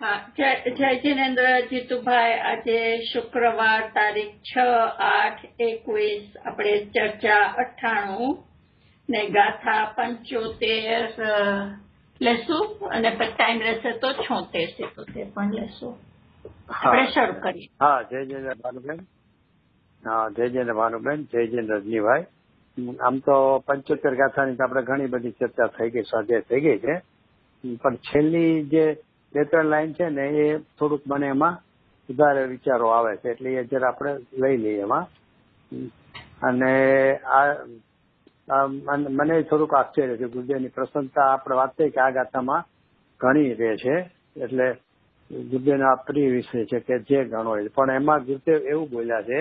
જય જિનેન્દ્ર જીતુભાઈ, આજે શુક્રવાર તારીખ 6/8/21 આપણે ચર્ચા 98 ને ગાથા 75 લેશું અને પછી ટાઈમ રહેશે તો 76 પણ લેશું. આપણે શરૂ કરીએ. હા, જય જિનેન્દ્ર ભાનુબેન. જય જિનેન્દ્ર ભાનુબેન, જય જિનેન્દ્ર રજનીભાઈ. આમ તો 75 ગાથાની તો આપણે ઘણી બધી ચર્ચા થઈ ગઈ, સ્વાધ્યાય થઈ ગઈ છે, પણ છેલ્લી જે 2-3 લાઈન છે ને એ થોડુંક મને એમાં સુધારે વિચારો આવે છે, એટલે એ જરા આપણે લઈ લઈએ એમાં. અને મને થોડુંક આશ્ચર્ય છે, ગુરુદેવની પ્રસન્નતા આપણે વાત થઈ કે આ ગાથામાં ઘણી રહે છે, એટલે ગુરુદેવનો આ પ્રિય વિષય છે કે જે ઘણો હોય, પણ એમાં ગુરુદેવ એવું બોલ્યા છે,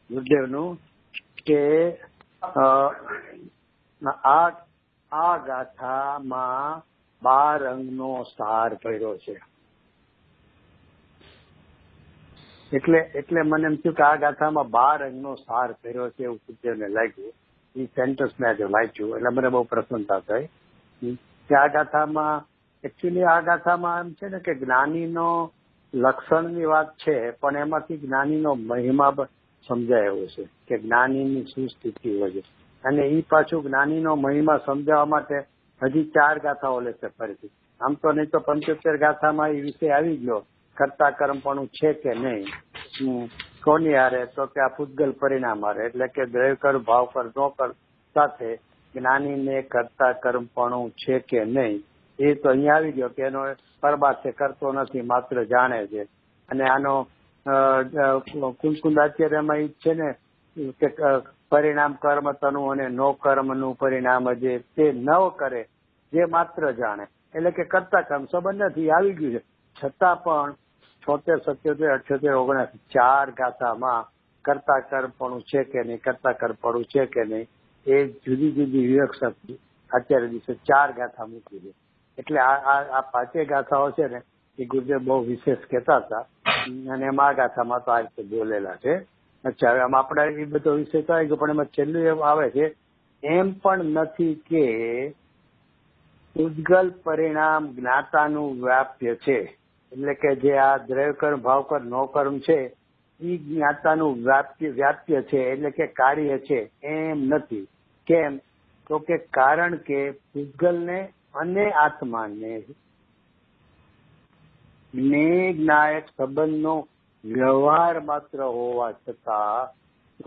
ગુરુદેવનું કે આ ગાથામાં 12 અંગનો સાર ભર્યો છે. એટલે મને એમ થયું કે આ ગાથામાં 12 અંગનો સાર ભર્યો છે એવું ગુરુદેવને લાગ્યું. એ સેન્ટેન્સ મેં આજે વાંચ્યું એટલે મને બહુ પ્રસન્નતા થઈ કે આ ગાથામાં એકચ્યુઅલી આ ગાથામાં એમ છે ને કે જ્ઞાનીનો લક્ષણની વાત છે, પણ એમાંથી જ્ઞાનીનો મહિમા સમજાય એવું છે કે જ્ઞાનીની શું સ્થિતિ હોય છે, અને એ પાછું જ્ઞાનીનો મહિમા સમજાવવા માટે હજી 4 ગાથાઓ લેશે ફરીથી. આમ તો નહીં તો 75 ગાથામાં એ વિષય આવી ગયો, કર્તા કર્મપણું છે કે નહીં, કોની હારે, તો કે આ પૂતગલ પરિણામ હારે, એટલે કે દ્રવ્ય કર ભાવ કર નો કર સાથે જ્ઞાનીને કર્તા કર્મપણું છે કે નહીં, એ તો અહીંયા આવી ગયો કે એનો પરબાદ છે, કરતો નથી, માત્ર જાણે છે. અને આનો કુલકુંદાચાર્યમાં એ છે ને કે પરિણામ કર્મ તનું અને નો કર્મનું પરિણામ જે તે ન કરે જે માત્ર જાણે, એટલે કે કરતા કર્મ સંબંધ નથી, આવી ગયું છે. છતાં પણ 76, 77, 78, 79 4 ગાથામાં કરતા કર્મપણું છે કે નહીં, કરતા કર્મપણું છે કે નહીં, એ જુદી જુદી વિવક્ષાથી અત્યારે દિવસે 4 ગાથા મૂકી છે. એટલે આ 5 ગાથાઓ છે ને એ ગુરુદેવ બહુ વિશેષ કહેતા હતા, અને એમાં આ ગાથામાં તો આ રીતે બોલેલા છે. અચ્છા, હવે આમાં આપણે એ બધો વિષય તો આવી ગયો, પણ એમાં છેલ્લું એવું આવે છે, એમ પણ નથી કે ઉદ્ગલ પરિણામ જ્ઞાતાનું વ્યાપ્ય છે, એટલે કે જે આ દ્રવ્ય કર્મ ભાવ કર્મ નો કર્મ છે એ જ્ઞાતાનું વ્યાપ્ય છે, એટલે કે કાર્ય છે, એમ નથી. કેમ? તો કે કારણ કે ઉદ્ગલને અને આત્માને જ્ઞાયક સંબંધનો વ્યવહાર માત્ર હોવા છતાં,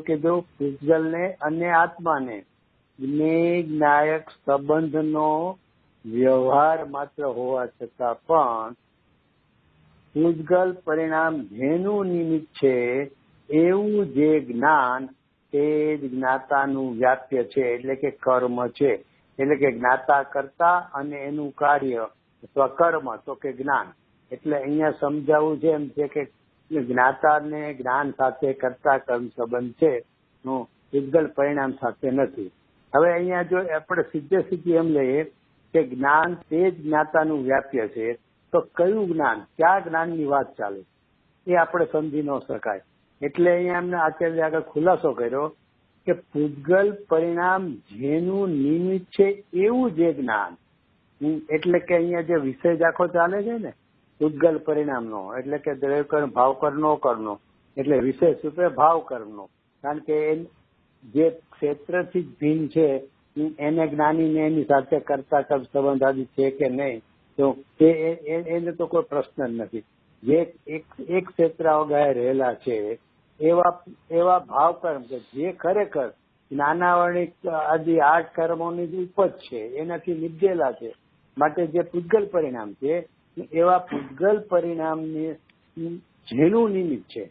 કે જો પૂજગલને અને આત્માને જ્ઞાયક સંબંધનો વ્યવહાર માત્ર હોવા છતાં પણ પૂજગલ પરિણામ જેનું નિમિત્ત છે એવું જે જ્ઞાન તે જ જ્ઞાતાનું વ્યાપ્ય છે, એટલે કે કર્મ છે, એટલે કે જ્ઞાતા કરતા અને એનું કાર્ય અથવા કર્મ તો કે જ્ઞાન. એટલે અહીંયા સમજાવવું છે એમ છે કે જ્ઞાતાને જ્ઞાન સાથે કરતા કર્મ સંબંધ છે, પૂજગલ પરિણામ સાથે નથી. હવે અહીંયા જો આપણે સીધી એમ લઈએ કે જ્ઞાન તે જ જ્ઞાતાનું વ્યાપ્ય છે, તો કયું જ્ઞાન, કયા જ્ઞાનની વાત ચાલે એ આપણે સમજી ન શકાય. એટલે અહીંયા એમને આચાર્ય આગળ ખુલાસો કર્યો કે પૂજગલ પરિણામ જેનું નિમિત્ત છે એવું જે જ્ઞાન, એટલે કે અહીંયા જે વિષય આખો ચાલે છે ને પૂજગલ પરિણામનો, એટલે કે દ્રવ્ય કર્મ ભાવ કર્મ નો કર્મનો, એટલે વિશેષ રૂપે ભાવ કર્મનો, કારણ કે જે ક્ષેત્રથી જ ભિન્ન છે એને જ્ઞાનીને એની સાથે કરતા કર્મ સંબંધ આદિ છે કે નહીં, તો એને તો કોઈ પ્રશ્ન જ નથી. જે એક ક્ષેત્ર વગર રહેલા છે એવા ભાવ કર્મ કે જે ખરેખર નાનાવર્ણિક આદિ 8 કર્મોની જ ઉપજ છે, એનાથી નિપજેલા છે, માટે જે પૂજગલ પરિણામ છે એવા પૂજગલ પરિણામની જેનું નિમિત્ત છે,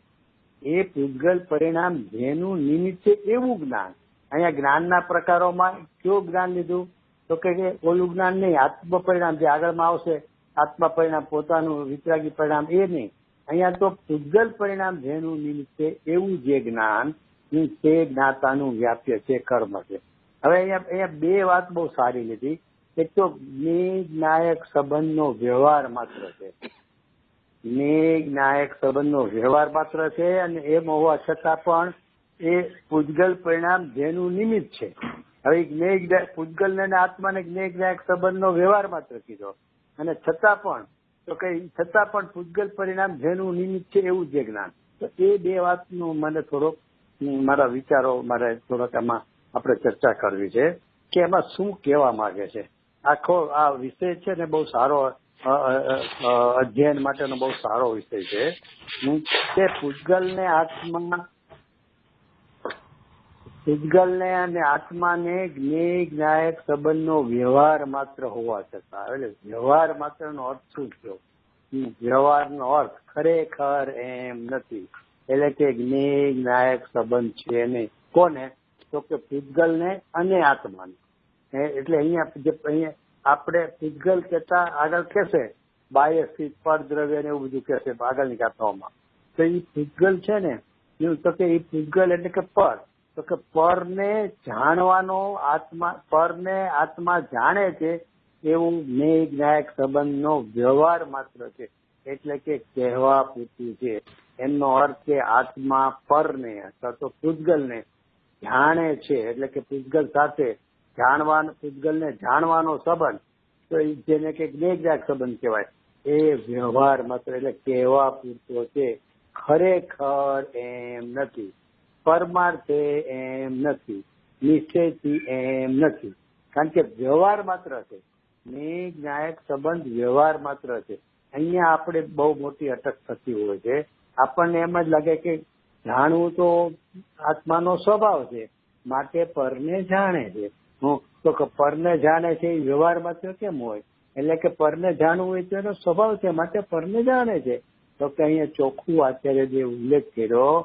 એ પૂજગલ પરિણામ જેનું નિમિત્ત છે એવું જ્ઞાન. અહીંયા જ્ઞાનના પ્રકારોમાં કયું જ્ઞાન લીધું, તો કે ઓલું જ્ઞાન નહીં, આત્મ પરિણામ જે આગળમાં આવશે, આત્મા પરિણામ પોતાનું વિતરાગી પરિણામ એ નહીં. અહીંયા તો પૂજગલ પરિણામ જેનું નિમિત્ત છે એવું જે જ્ઞાન તે જ્ઞાતાનું વ્યાપ્ય છે, કર્મ છે. હવે અહીંયા 2 વાત બહુ સારી લીધી. એક તો જ્ઞાયક સંબંધનો વ્યવહાર માત્ર છે, જ્ઞાયક સંબંધનો વ્યવહાર માત્ર છે, અને એમ હોવા છતાં પણ એ પૂજગલ પરિણામ જેનું નિમિત્ત છે. હવે પૂજગલ અને આત્માને જ્ઞાયક સંબંધનો વ્યવહાર માત્ર કીધો, અને છતાં પણ તો કઈ છતાં પણ પૂતગલ પરિણામ જેનું નિમિત્ત છે એવું જ જ્ઞાન. તો એ બે વાતનું મને થોડોક મારા વિચારો મારે થોડોક એમાં આપણે ચર્ચા કરવી છે કે એમાં શું કહેવા માંગે છે. આખો આ વિષય છે ને બહુ સારો અધ્યયન માટેનો બહુ સારો વિષય છે કે પૂતગલને અને આત્માને જ્ઞેય જ્ઞાયક સંબંધનો વ્યવહાર માત્ર હોવા છતાં, એટલે વ્યવહાર માત્રનો અર્થ શું થયો? વ્યવહારનો અર્થ ખરેખર એમ નથી, એટલે કે જ્ઞેય જ્ઞાયક સંબંધ છે નહીં. કોને? તો કે પૂતગલને અને આત્માને. એટલે અહીંયા આપણે પૂતગલ કહેતા આગળ કહેશે બાહ્ય સ્થિત પરદ્રવ્ય ને એવું બધું કહેશે આગળની ગાથાઓમાં. તો એ પૂતગલ છે ને તો કે એ પૂતગલ એટલે કે પર, તો કે પરને જાણવાનો પરને આત્મા જાણે છે એવું જ્ઞેય જ્ઞાયક સંબંધનો વ્યવહાર માત્ર છે, એટલે કે કહેવા પૂરતું છે. એમનો અર્થ કે આત્મા પરને અથવા તો પૂતગલને જાણે છે, એટલે કે પૂતગલ સાથે પૂતગલને જાણવાનો સંબંધ, તો જેને કે જ્ઞેય જ્ઞાયક સંબંધ કહેવાય, એ વ્યવહાર માત્ર એટલે કહેવા પૂરતો છે. ખરેખર એમ નથી, પરમાર્થે એમ નથી, નિશ્ચયથી એમ નથી, કારણ કે વ્યવહાર માત્ર છે. જ્ઞેય જ્ઞાયક સંબંધ વ્યવહાર માત્ર છે. અહીંયા આપણે બહુ મોટી અટક થતી હોય છે. આપણને એમ જ લાગે કે જાણવું તો આત્માનો સ્વભાવ છે, માટે પરને જાણે છે. તો કે પરને જાણે છે એ વ્યવહાર માત્ર કેમ હોય? એટલે કે પરને જાણવું હોય તો એનો સ્વભાવ છે, માટે પરને જાણે છે. તો કે અહીંયા ચોખ્ખું આચાર્ય જે ઉલ્લેખ કર્યો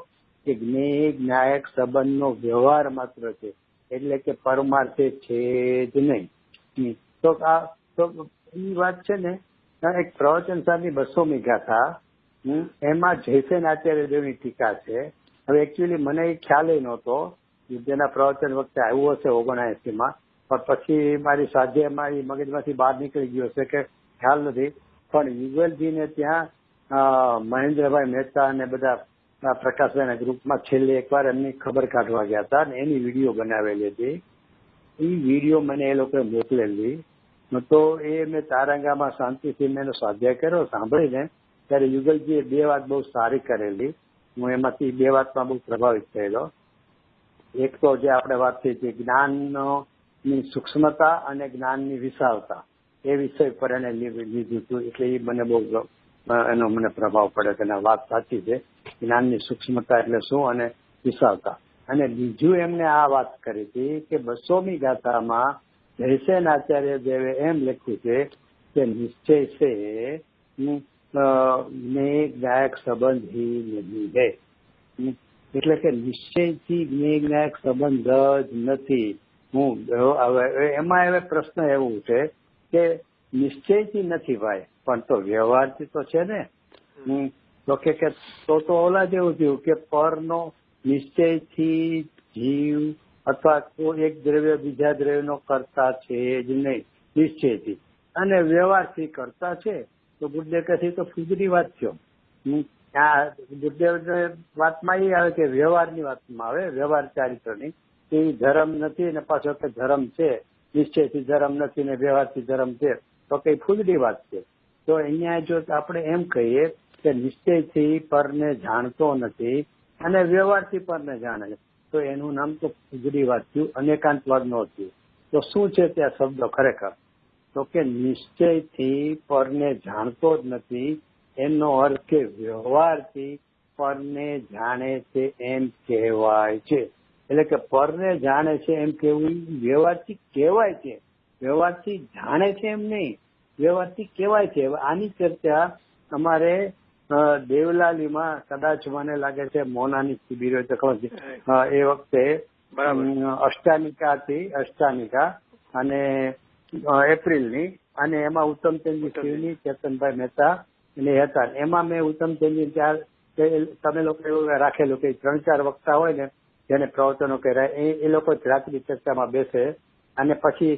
કે જ્ઞેય જ્ઞાયક સંબંધનો વ્યવહાર માત્ર છે, એટલે કે પરમાર્થે છે જ નહીં. તો એ વાત છે ને એક પ્રવચન સાહેબની 200મી ગાથા, એમાં જયસેન આચાર્ય દેવની ટીકા છે. હવે એકચ્યુઅલી મને એ ખ્યાલ નહોતો, જેના પ્રવચન વખતે આવ્યું હશે 79માં, પણ પછી મારી સ્વાધ્યાયમાં એ મગજમાંથી બહાર નીકળી ગયો છે કે ખ્યાલ નથી. પણ યુગલજીને ત્યાં મહેન્દ્રભાઈ મહેતા અને બધા પ્રકાશભાઈના ગ્રુપમાં છેલ્લે એકવાર એમની ખબર કાઢવા ગયા હતા અને એની વિડીયો બનાવેલી હતી. એ વિડીયો મને એ લોકોએ મોકલેલી, તો એ મેં તારંગામાં શાંતિથી મેં એનો સ્વાધ્યાય કર્યો. સાંભળીને ત્યારે યુગલજીએ 2 વાત બહુ સારી કરેલી. હું એમાંથી 2 વાતમાં બહુ પ્રભાવિત થયેલો. એક તો જે આપણે વાત થઈ હતી જ્ઞાનની સૂક્ષ્મતા અને જ્ઞાનની વિશાળતા, એ વિષય પર એને લીધું હતું. એટલે એ મને બહુ એનો મને પ્રભાવ પડે કે વાત સાચી છે. જ્ઞાનની સૂક્ષ્મતા એટલે શું અને વિશાળતા. અને બીજું એમને આ વાત કરી હતી કે 200મી ગાથામાં જયસેન આચાર્ય દેવે એમ લખ્યું છે કે નિશ્ચય છે જ્ઞેય જ્ઞાયક સંબંધ ही नहीं है. એટલે કે નિશ્ચયથી જ્ઞેય જ્ઞાયક સંબંધ જ નથી. એમાં હવે પ્રશ્ન એવું છે કે નિશ્ચયથી નથી ભાઈ, પણ તો વ્યવહારથી તો છે ને. તો કે તો ઓલા જેવું થયું કે પરનો નિશ્ચયથી જીવ અથવા કોઈ એક દ્રવ્ય બીજા દ્રવ્યનો કરતા છે જ નહીં, નિશ્ચયથી. અને વ્યવહારથી કરતા છે તો ગુરુદેવ કહે તો ફૂજરી વાત થયો. આ ગુરુદેવ વાતમાં એ આવે કે વ્યવહારની વાતમાં આવે, વ્યવહાર ચારિત્રની, કે ધર્મ નથી ને પાછો કે ધર્મ છે, નિશ્ચયથી ધર્મ નથી ને વ્યવહારથી ધર્મ છે, તો કઈ ફૂજરી વાત છે. તો અહીંયા જો આપણે એમ કહીએ કે નિશ્ચયથી પરને જાણતો નથી અને વ્યવહારથી પરને જાણે છે, તો એનું નામ તો ફૂજરી વાત થયું, અનેકાંતવાદ નો થયું. તો શું છે ત્યાં શબ્દો ખરેખર? તો કે નિશ્ચયથી પરને જાણતો જ નથી, એનો અર્થ કે વ્યવહારથી પરને જાણે છે એમ કહેવાય છે. એટલે કે પરને જાણે છે એમ કહેવું વ્યવહારથી કહેવાય છે, વ્યવહારથી જાણે છે એમ નહીં, વ્યવહારથી કહેવાય છે. આની ચર્ચા અમારે દેવલાલીમાં કદાચ મને લાગે છે મોનાની શિબિર હોય તો ખબર છે, એ વખતે અષ્ટાનિકા અને એપ્રિલની, અને એમાં ઉત્તમચંદજી શિવની, ચેતનભાઈ મહેતા અને હતા. એમાં મેં ઉત્તમચંદજી ત્યાં તમે લોકો એવું રાખેલું કે 3-4 વક્તા હોય ને જેને પ્રવચનો કર્યા એ લોકો રાત્રિ ચર્ચામાં બેસે અને પછી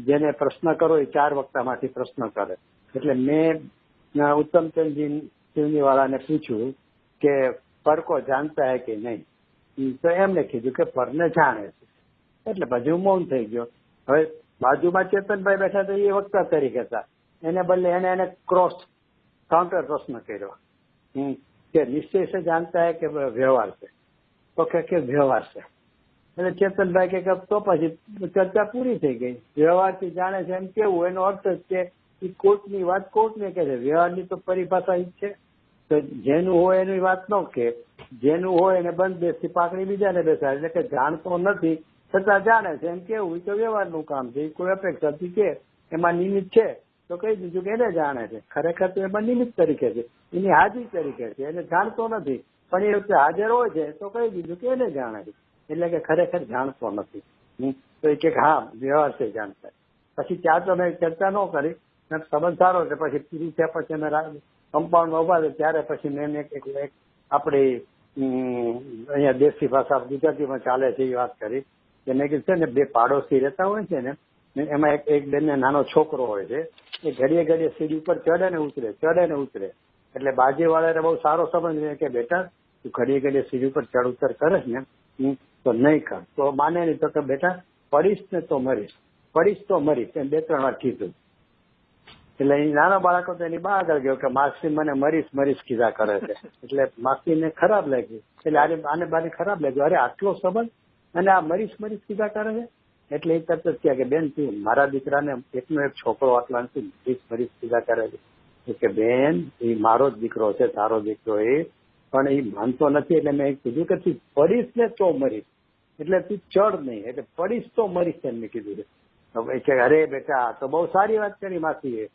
જેને પ્રશ્ન કરો એ 4 વક્તામાંથી પ્રશ્ન કરે. એટલે મેં ઉત્તમચંદજી શિવની વાળાને પૂછ્યું કે પર કો જાણતા હે કે નહીં, તો એમને કીધું કે પરને જાણે છે. એટલે પછી મૌન થઈ ગયો. હવે બાજુમાં ચેતનભાઈ બેઠા તો એ વક્તા તરીકે હતા, એને બદલે એને ક્રોસ કાઉન્ટર પ્રશ્ન કર્યો કે નિશ્ચય से जानता है કે વ્યવહાર છે, તો કે વ્યવહાર છે. એટલે ચેતનભાઈ કે તો પછી ચર્ચા પૂરી થઈ ગઈ. વ્યવહારથી જાણે છે એમ કેવું, એનો અર્થ જ છે એ કોર્ટની વાત કોર્ટને કહે છે. વ્યવહારની તો પરિભાષા જ છે. તો જેનું હોય એની વાત ન કે, જેનું હોય એને બંધ દેશથી પાકડી બીજાને બેસાડે. એટલે કે જાણતો નથી છતાં જાણે છે એમ કેવું, એ તો વ્યવહારનું કામ છે. કોઈ અપેક્ષાથી કે એમાં નિમિત્ત છે તો કહી દીધું કે એને જાણે છે. ખરેખર તો એમાં નિમિત્ત તરીકે છે, એની હાજરી તરીકે છે. એને જાણતો નથી પણ એ વખતે હાજર હોય છે તો કહી દીધું કે એને જાણે છે. એટલે કે ખરેખર જાણતો નથી. તો એ કે હા વ્યવહાર છે જાણતા. પછી ત્યાં તો મેં ચર્ચા ન કરી, સંબંધ સારો એટલે પછી પૂરી થયા પછી અમે કમ્પાઉન્ડમાં ઉભા થયા ત્યારે પછી મેં એક આપણી અહીંયા દેશી ભાષા ગુજરાતીમાં ચાલે છે એ વાત કરી કે મેં કીધું છે ને, બે પાડોશી રહેતા હોય છે ને, એમાં એક બેનને નાનો છોકરો હોય છે, એ ઘડીએ ઘડીએ સીડી ઉપર ચડે ને ઉતરે. એટલે બાજુવાળાને બહુ સારો સંબંધ છે કે બેટા તું ઘડીએ ઘડીએ સીડી ઉપર ચડ ઉતર કરે ને તો નહીં કર. તો માને નહીં તો કે બેટા પડીશ ને તો મરીશ એમ 2-3 વાર કીધું. એટલે એ નાનો બાળકો તો એની બહાર આગળ ગયો કે માસી મને મરીશ કીધા કરે છે. એટલે માસીને ખરાબ લાગ્યું. એટલે આને બાને ખરાબ લાગ્યું, અરે આટલો સંબંધ અને આ મરીશ કીધા કરે છે. એટલે એ તરત જ કહે કે બેન તું મારા દીકરાને એકનો એક છોકરો આટલા મરીશ કીધા કરે છે કે બેન એ મારો જ દીકરો છે, તારો દીકરો એ, પણ એ માનતો નથી. એટલે મેં કીધું કે તું પડીશ ને તો મરીશ, એટલે તું ચડ નહીં, એટલે પડીશ તો મરીશ એમ મેં કીધું. કે અરે બેટા આ તો બહુ સારી વાત કરી માસીએ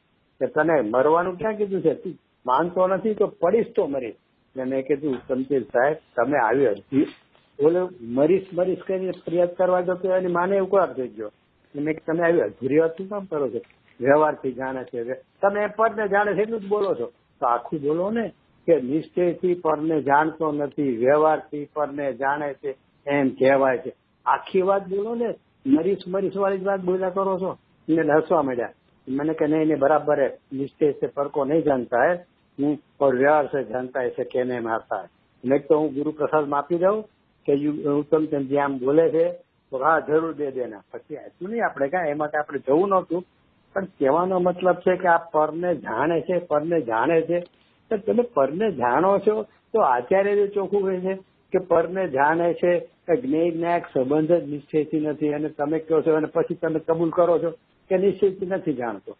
કે તને મરવાનું ક્યાં કીધું છે, તું માનતો નથી તો પડીશ તો મરીશ. એટલે મેં કીધું તમતીર સાહેબ તમે આવી બોલો મરીશ કરીને ફરિયાદ કરવા દો તો એની માને ઉકળાટ થઈ ગયો. મેં તમે આવી અધૂરી વાત શું કામ કરો છો? વ્યવહારથી જાણે છે, તમે પરને જાણે છે એટલું જ બોલો છો. તો આખું બોલો ને કે નિશ્ચયથી પરને જાણતો નથી, વ્યવહારથી પરને જાણે છે એમ કહેવાય છે. આખી વાત બોલો ને, મરીશ વાળી જ વાત બોલ્યા કરો છો. એને હસવા માંડ્યા. मैंने कहा नहीं बराबर है, निश्चय से पर को नहीं जानता है और व्यवहार से जानता है, इसे कहने में आता है. नहीं तो હું ગુરુ પ્રસાદ માં આપી દઉં કે ઉત્તમચંદજી આમ બોલે છે તો હા જરૂર દે દેના. પછી આટલું નહીં આપણે કાંઈ એમાં આપણે જવું નહોતું, પણ કહેવાનો મતલબ છે કે આ પરને જાણે છે તો તમે પરને જાણો છો તો આચાર્ય જે ચોખ્ખું કહે છે કે પરને જાણે છે જ્ઞેય સંબંધ જ નિશ્ચયથી નથી, અને તમે કહો છો અને પછી તમે કબૂલ કરો છો કે નિશ્ચયથી નથી જાણતો.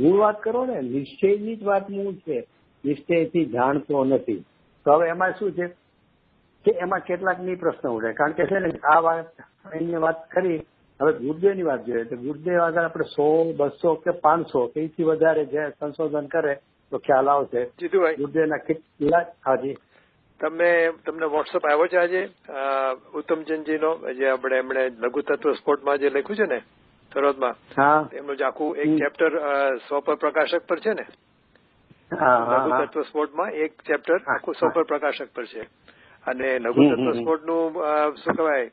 મૂળ વાત કરો ને, નિશ્ચયની જ વાત મૂળ છે, નિશ્ચયથી જાણતો નથી. તો હવે એમાં શું છે કે એમાં કેટલાકની પ્રશ્ન ઉઠે, કારણ કે છે ને આ વાત એની વાત કરી. હવે ગુરુદેવની વાત જોઈએ તો ગુરુદેવ આગળ આપણે 100, 200 કે 500 કે એથી વધારે જે સંશોધન કરે તો ખ્યાલ આવશે. ગુરુદેવના કેટલા હાજી તમને વોટ્સઅપ આવ્યો છે આજે ઉત્તમચંદજીનો, જે આપણે એમણે લઘુ તત્વ સ્પોર્ટમાં જે લખ્યું છે ને શરૂઆતમાં, એમનું જ આખું એક ચેપ્ટર સોપર પ્રકાશક પર છે ને, લઘુ તત્વ સ્પોર્ટમાં એક ચેપ્ટર આખું સોપર પ્રકાશક પર છે. અને લઘુ તત્વ સ્પોર્ટનું શું કહેવાય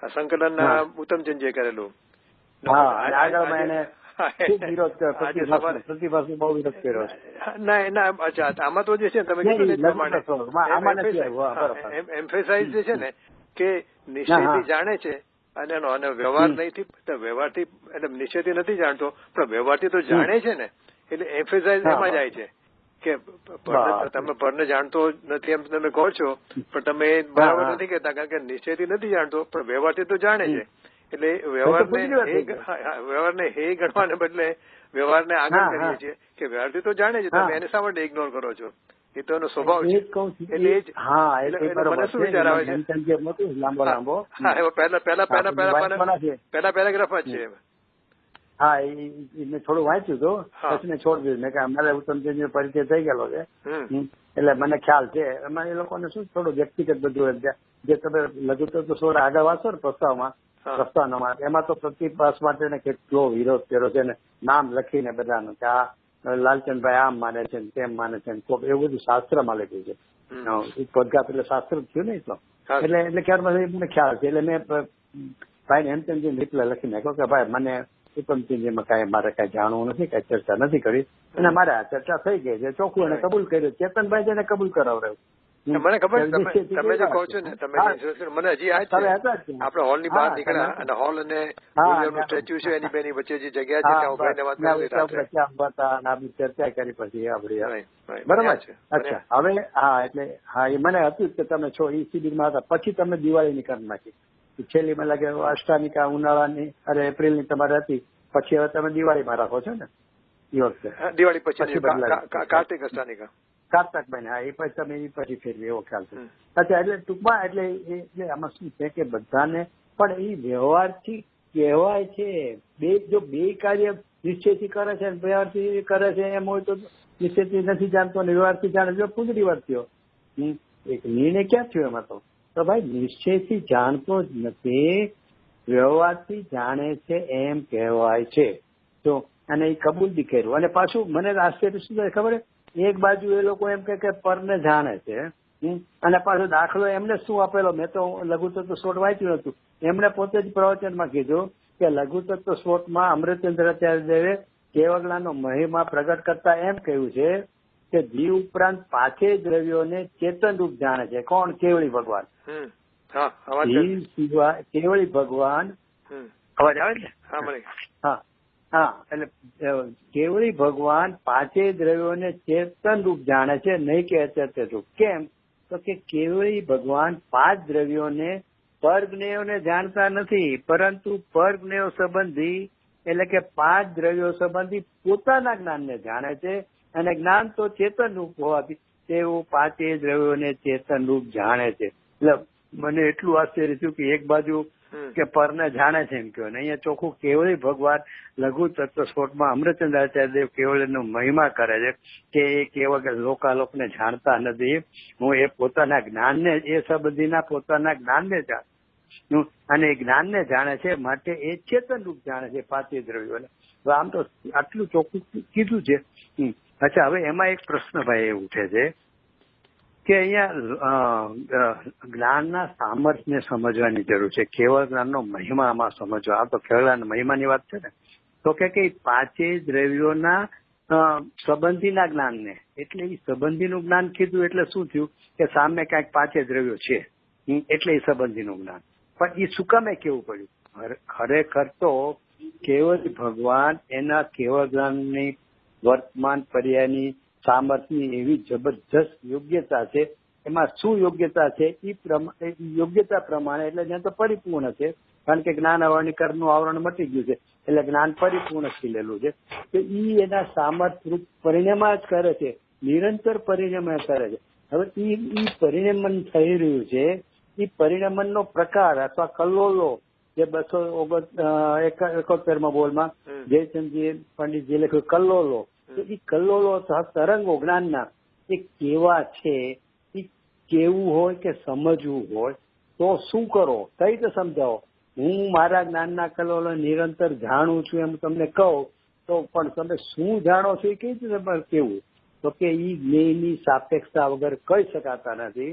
સંકલન ઉત્તમચંદજીએ કરેલું. આમાં તો જે છે તમે કીધું એમ્ફેસાઇઝ જે છે ને કે નિશ્ચયથી જાણે છે અને વ્યવહારથી એટલે નિશ્ચયથી નથી જાણતો પણ વ્યવહારથી તો જાણે છે ને, એટલે એમ્ફેસાઇઝ એમાં જાય છે કે તમે પરને જાણતો નથી એમ તમે કહો છો પણ તમે બરાબર નથી કહેતા, કારણ કે નિશ્ચયથી નથી જાણતો પણ વ્યવહારથી તો જાણે છે. એટલે વ્યવહારને હે ગણવાને બદલે વ્યવહારને આગળ કરીએ છીએ કે વ્યવહારથી તો જાણે છે, તમે એને શા માટે ઇગ્નોર કરો છો? એ તો એનો સ્વભાવ છે. એટલે મને શું વિચાર આવે છે પહેલા પેરાગ્રાફ જ છે. હા એ મેં થોડું વાંચ્યું હતું, પછી મેં છોડી દીધું. મેં કે અમારે ઉત્તમચંદજી પરિચય થઈ ગયેલો છે એટલે મને ખ્યાલ છે. એમાં એ લોકોને શું થોડું વ્યક્તિગત બધું જે તમે લઘુ તો થોડા આગળ વાંચો ને પ્રસ્તાવનામાં, એમાં તો પ્રતિભાસ માટે કેટલો વિરોધ કર્યો છે ને, નામ લખીને બધાનું કે આ લાલચંદભાઈ આમ માને છે તેમ માને છે, એવું બધું શાસ્ત્રમાં લખ્યું છે. પદઘાત એટલે શાસ્ત્ર જ થયું ને તો. એટલે ક્યારે મને ખ્યાલ છે. એટલે મેં ભાઈને હેમચંદજી રિપ્લાય લખી નાખ્યો કે ભાઈ મને ઉત્તમચંદજીમાં કાંઈ મારે કાંઈ જાણવું નથી, કાંઈ ચર્ચા નથી કરી, અને મારે આ ચર્ચા થઈ ગઈ છે ચોખ્ખું એને કબૂલ કર્યું. ચેતનભાઈ તેને કબૂલ કરાવડાવ્યું મને ખબર તમે જે કહો છો ને તમે મને હજી યાદ છે આપણે હોલ ની બહાર નીકળ્યા અને હોલ અને સ્ટેચ્યુ છે એની બેની વચ્ચે જે જગ્યા છે ત્યાં ઉભાઈને વાત કરી ચર્ચા કરી પછી આપડી બરાબર છે. અચ્છા હવે એટલે એ મને હતું કે તમે છો એ શિબિરમાં હતા પછી તમે દિવાળીની કરી નાખી છેલ્લી મને લાગે અષ્ટામિકા ઉનાળાની એપ્રિલની તમારે હતી પછી હવે તમે દિવાળીમાં રાખો છો ને એ વખતે દિવાળી પછી કાર્તિક અષ્ટામિકા કારતક બને એ પછી તમે એ પછી ફેરવી એવો ખ્યાલ છે. અચ્છા એટલે ટૂંકમાં એટલે આમાં શું છે કે બધાને પણ એ વ્યવહારથી કહેવાય છે જો બે કાર્ય નિશ્ચયથી કરે છે વ્યવહારથી કરે છે એમ હોય તો નિશ્ચયથી નથી જાણતો ને વ્યવહારથી જાણે જો પૂજરી વાર થયો એક નિર્ણય ક્યાં થયો એમાં તો ભાઈ નિશ્ચયથી જાણતો જ નથી વ્યવહારથી જાણે છે એમ કહેવાય છે. તો અને એ કબૂલ બી કર્યું અને પાછું મને આશ્ચર્ય શું થાય ખબર એક બાજુ એ લોકો એમ કે પરને જાણે છે અને પાછો દાખલો એમને શું આપેલો મેં તો લઘુતત્વ સ્વટ વાંચ્યું હતું એમણે પોતે જ પ્રવચનમાં કીધું કે લઘુતત્વ સ્વટમાં અમૃતચંદ્રાચાર્ય દેવે કેવળાનો મહિમા પ્રગટ કરતા એમ કહ્યું છે કે જીવ ઉપરાંત પાંચે દ્રવ્યોને ચેતન રૂપ જાણે છે. કોણ? કેવળી ભગવાન. જીવ સિવાય કેવળી ભગવાન અવાજ આવે છે? હા એટલે કેવળી ભગવાન પાંચે દ્રવ્યોને ચેતન રૂપ જાણે છે નહીં કે અચેતન રૂપ. કેમ? તો કે કેવળી ભગવાન પાંચ દ્રવ્યોને પરજ્ઞેયોને જાણતા નથી પરંતુ પરજ્ઞેયો સંબંધી એટલે કે પાંચ દ્રવ્યો સંબંધી પોતાના જ્ઞાનને જાણે છે અને જ્ઞાન તો ચેતન રૂપ હોવાથી તેઓ પાંચે દ્રવ્યોને ચેતન રૂપ જાણે છે. એટલે મને એટલું આશ્ચર્ય થયું કે એક બાજુ કે પરને જાણે છે એમ કહ્યું ને અહીંયા ચોખ્ખું કેવળી ભગવાન લઘુ તત્વ સ્ફોટમાં અમૃતચંદ્રાચાર્ય દેવ કેવળનો મહિમા કરે છે કે એ કેવળ લોકાલોકને જાણતા નથી. હું એ પોતાના જ્ઞાનને એ સંબંધીના પોતાના જ્ઞાનને જાણ અને એ જ્ઞાનને જાણે છે માટે એ ચેતન રૂપ જાણે છે પાંચે દ્રવ્યોને. આમ તો આટલું ચોખ્ખું કીધું છે. અચ્છા હવે એમાં એક પ્રશ્ન ભાઈ એ ઉઠે છે કે અહીંયા જ્ઞાનના સામર્થ્યને સમજવાની જરૂર છે. કેવળ જ્ઞાનનો મહિમા આમાં સમજવા. આ તો કેવળ મહિમાની વાત છે ને તો કે પાંચે દ્રવ્યોના સંબંધીના જ્ઞાનને એટલે એ સંબંધીનું જ્ઞાન કીધું એટલે શું થયું કે સામે કાંઈક પાંચે દ્રવ્યો છે એટલે એ સંબંધીનું જ્ઞાન. પણ એ શું કામે કેવું પડ્યું? ખરેખર તો કેવળ ભગવાન એના કેવળ જ્ઞાનની વર્તમાન પર્યાયની સામર્થ્યની એવી જબરજસ્ત યોગ્યતા છે. એમાં શું યોગ્યતા છે એ યોગ્યતા પ્રમાણે એટલે જ્યાં તો પરિપૂર્ણ છે કારણ કે જ્ઞાન આવરણીકરણનું આવરણ મટી ગયું છે એટલે જ્ઞાન પરિપૂર્ણ ખીલેલું છે. તો એ એના સામર્થ્ય પરિણામ જ કરે છે, નિરંતર પરિણામ કરે છે. હવે એ પરિણમન થઈ રહ્યું છે એ પરિણમનનો પ્રકાર અથવા કલ્લોલો જે 271 બોલમાં જયચંદજી પંડિતજી લખ્યું કલ્લોલો. તો એ કલ્લોલો તરંગો જ્ઞાનના એ કેવા છે એ કેવું હોય કે સમજવું હોય તો શું કરો કઈ રીતે સમજાવો. હું મારા જ્ઞાનના કલ્લોલો નિરંતર જાણું છું એમ તમને કહું તો પણ તમે શું જાણો છો એ કઈ રીતે કેવું તો કે એ જ્ઞેયની સાપેક્ષતા વગર કહી શકાતા નથી.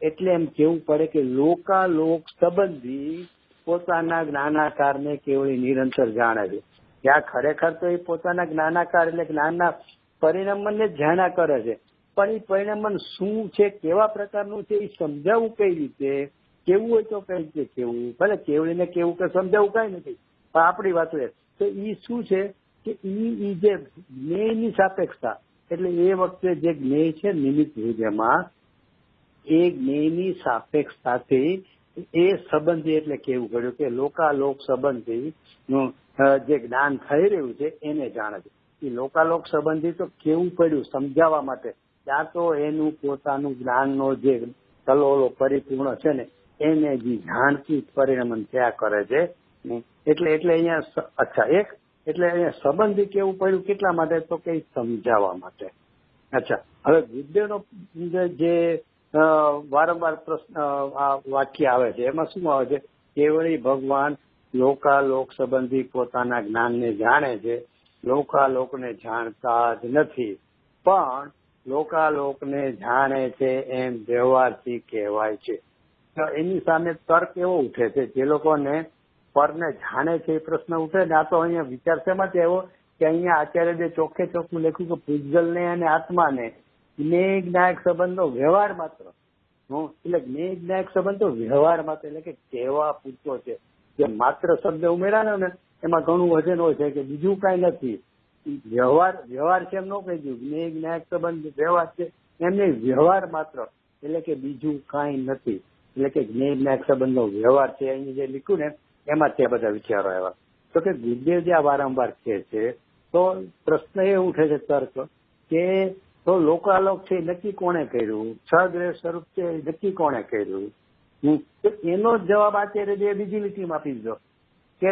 એટલે એમ કેવું પડે કે લોકાલોક સંબંધી પોતાના જ્ઞાનાકારને કેવળી નિરંતર જાણે છે. ત્યાં ખરેખર તો એ પોતાના જ્ઞાનાકાર એટલે જ્ઞાનના પરિણમનને જ જાણ્યા કરે છે. પણ એ પરિણમન શું છે, કેવા પ્રકારનું છે એ સમજાવવું કઈ રીતે, કેવું હોય તો કઈ રીતે કેવું. ભલે કેવળીને કેવું કે સમજાવવું કઈ નથી પણ આપણી વાત એ તો એ શું છે કે એ જે જ્ઞેયની સાપેક્ષતા એટલે એ વખતે જે જ્ઞેય છે નિમિત્ત જેમાં એ જ્ઞેયની સાપેક્ષતાથી એ સંબંધી એટલે કેવું પડ્યું કે લોકાલોક સંબંધી નું જે જ્ઞાન થઈ રહ્યું છે એને જાણે છે. એ લોકાલોક સંબંધી તો કેવું પડ્યું સમજાવવા માટે ત્યાં તો એનું પોતાનું જ્ઞાનનો જે કલ્લોલો પરિપૂર્ણ છે ને એને જે જાણતી પરિણમન થયા કરે છે. એટલે અહીંયા અચ્છા એટલે અહીંયા સંબંધી કેવું પડ્યું કેટલા માટે તો કે સમજાવવા માટે. અચ્છા હવે બુદ્ધનો જે વારંવાર પ્રશ્ન આ વાક્ય આવે છે એમાં શું આવે છે કેવળી ભગવાન લોકાલોક સંબંધી પોતાના જ્ઞાનને જાણે છે, લોકાલોકને જાણતા જ નથી પણ લોકાલોકને જાણે છે એમ વ્યવહારથી કહેવાય છે. એની સામે તર્ક એવો ઉઠે છે જે લોકોને પરને જાણે છે એ પ્રશ્ન ઉઠે ને આ તો અહીંયા વિચાર શેમાંથી આવ્યો કે અહીંયા આચાર્ય ચોખ્ખે ચોખ્ખું લખ્યું કે પૂજગલને અને આત્માને જ્ઞેય જ્ઞાયક સંબંધનો વ્યવહાર માત્ર. એટલે જ્ઞેય જ્ઞાયક સંબંધ તો વ્યવહાર માત્ર, એટલે કે કહેવા પૂરતો છે. જે માત્ર શબ્દ ઉમેરાનો ને એમાં ઘણું વજન હોય છે કે બીજું કઈ નથી. વ્યવહાર છે એમ ન કહી દઉં. જ્ઞેય જ્ઞાયક સંબંધ વ્યવહાર છે એમને વ્યવહાર માત્ર, એટલે કે બીજું કઈ નથી. એટલે કે જ્ઞેય જ્ઞાયક સંબંધનો વ્યવહાર છે. અહીં જે લીધું ને એમાં તે બધા વિચારો આવ્યા. તો કે ગુરુદેવ જે આ વારંવાર કહે છે તો પ્રશ્ન એ ઉઠે છે તર્ક કે તો લોકાલોક છે નક્કી કોણે કર્યું, સહગ્રહ સ્વરૂપ છે નક્કી કોણે કર્યું. તો એનો જવાબ અત્યારે જે બીજી લીટીમાં આપી દીધો કે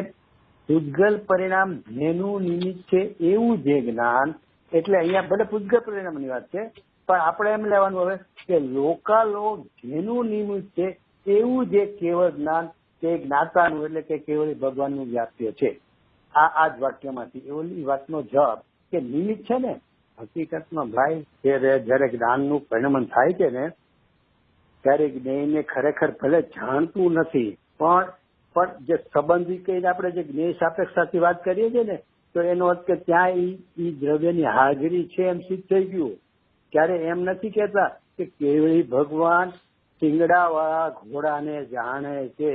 પૂજગલ પરિણામ જેનું નિમિત્ત છે એવું જે જ્ઞાન. એટલે અહીંયા ભલે પૂજગલ પરિણામની વાત છે પણ આપણે એમ લેવાનું હવે કે લોકાલોક જેનું નિમિત્ત છે એવું જે કેવળ જ્ઞાન તે જ્ઞાતાનું એટલે કે કેવળ ભગવાનનું વ્યાપ્ય છે. આ જ વાક્યમાંથી એવી વાતનો જવાબ કે નિમિત્ત છે ને હકીકતમાં ભાઈ જયારે જ્ઞાનનું પરિણમન થાય છે ને ત્યારે જ્ઞેયને ખરેખર ભલે જાણતું નથી પણ જે સંબંધી કહીને આપણે જે જ્ઞેય સાપેક્ષતાથી વાત કરીએ છીએ ને તો એનો અર્થ કે ત્યાં એ દ્રવ્યની હાજરી છે એમ સિદ્ધ થઈ ગયું. ત્યારે એમ નથી કહેતા કે કેવળી ભગવાન શિંગડાવાળા ઘોડાને જાણે છે,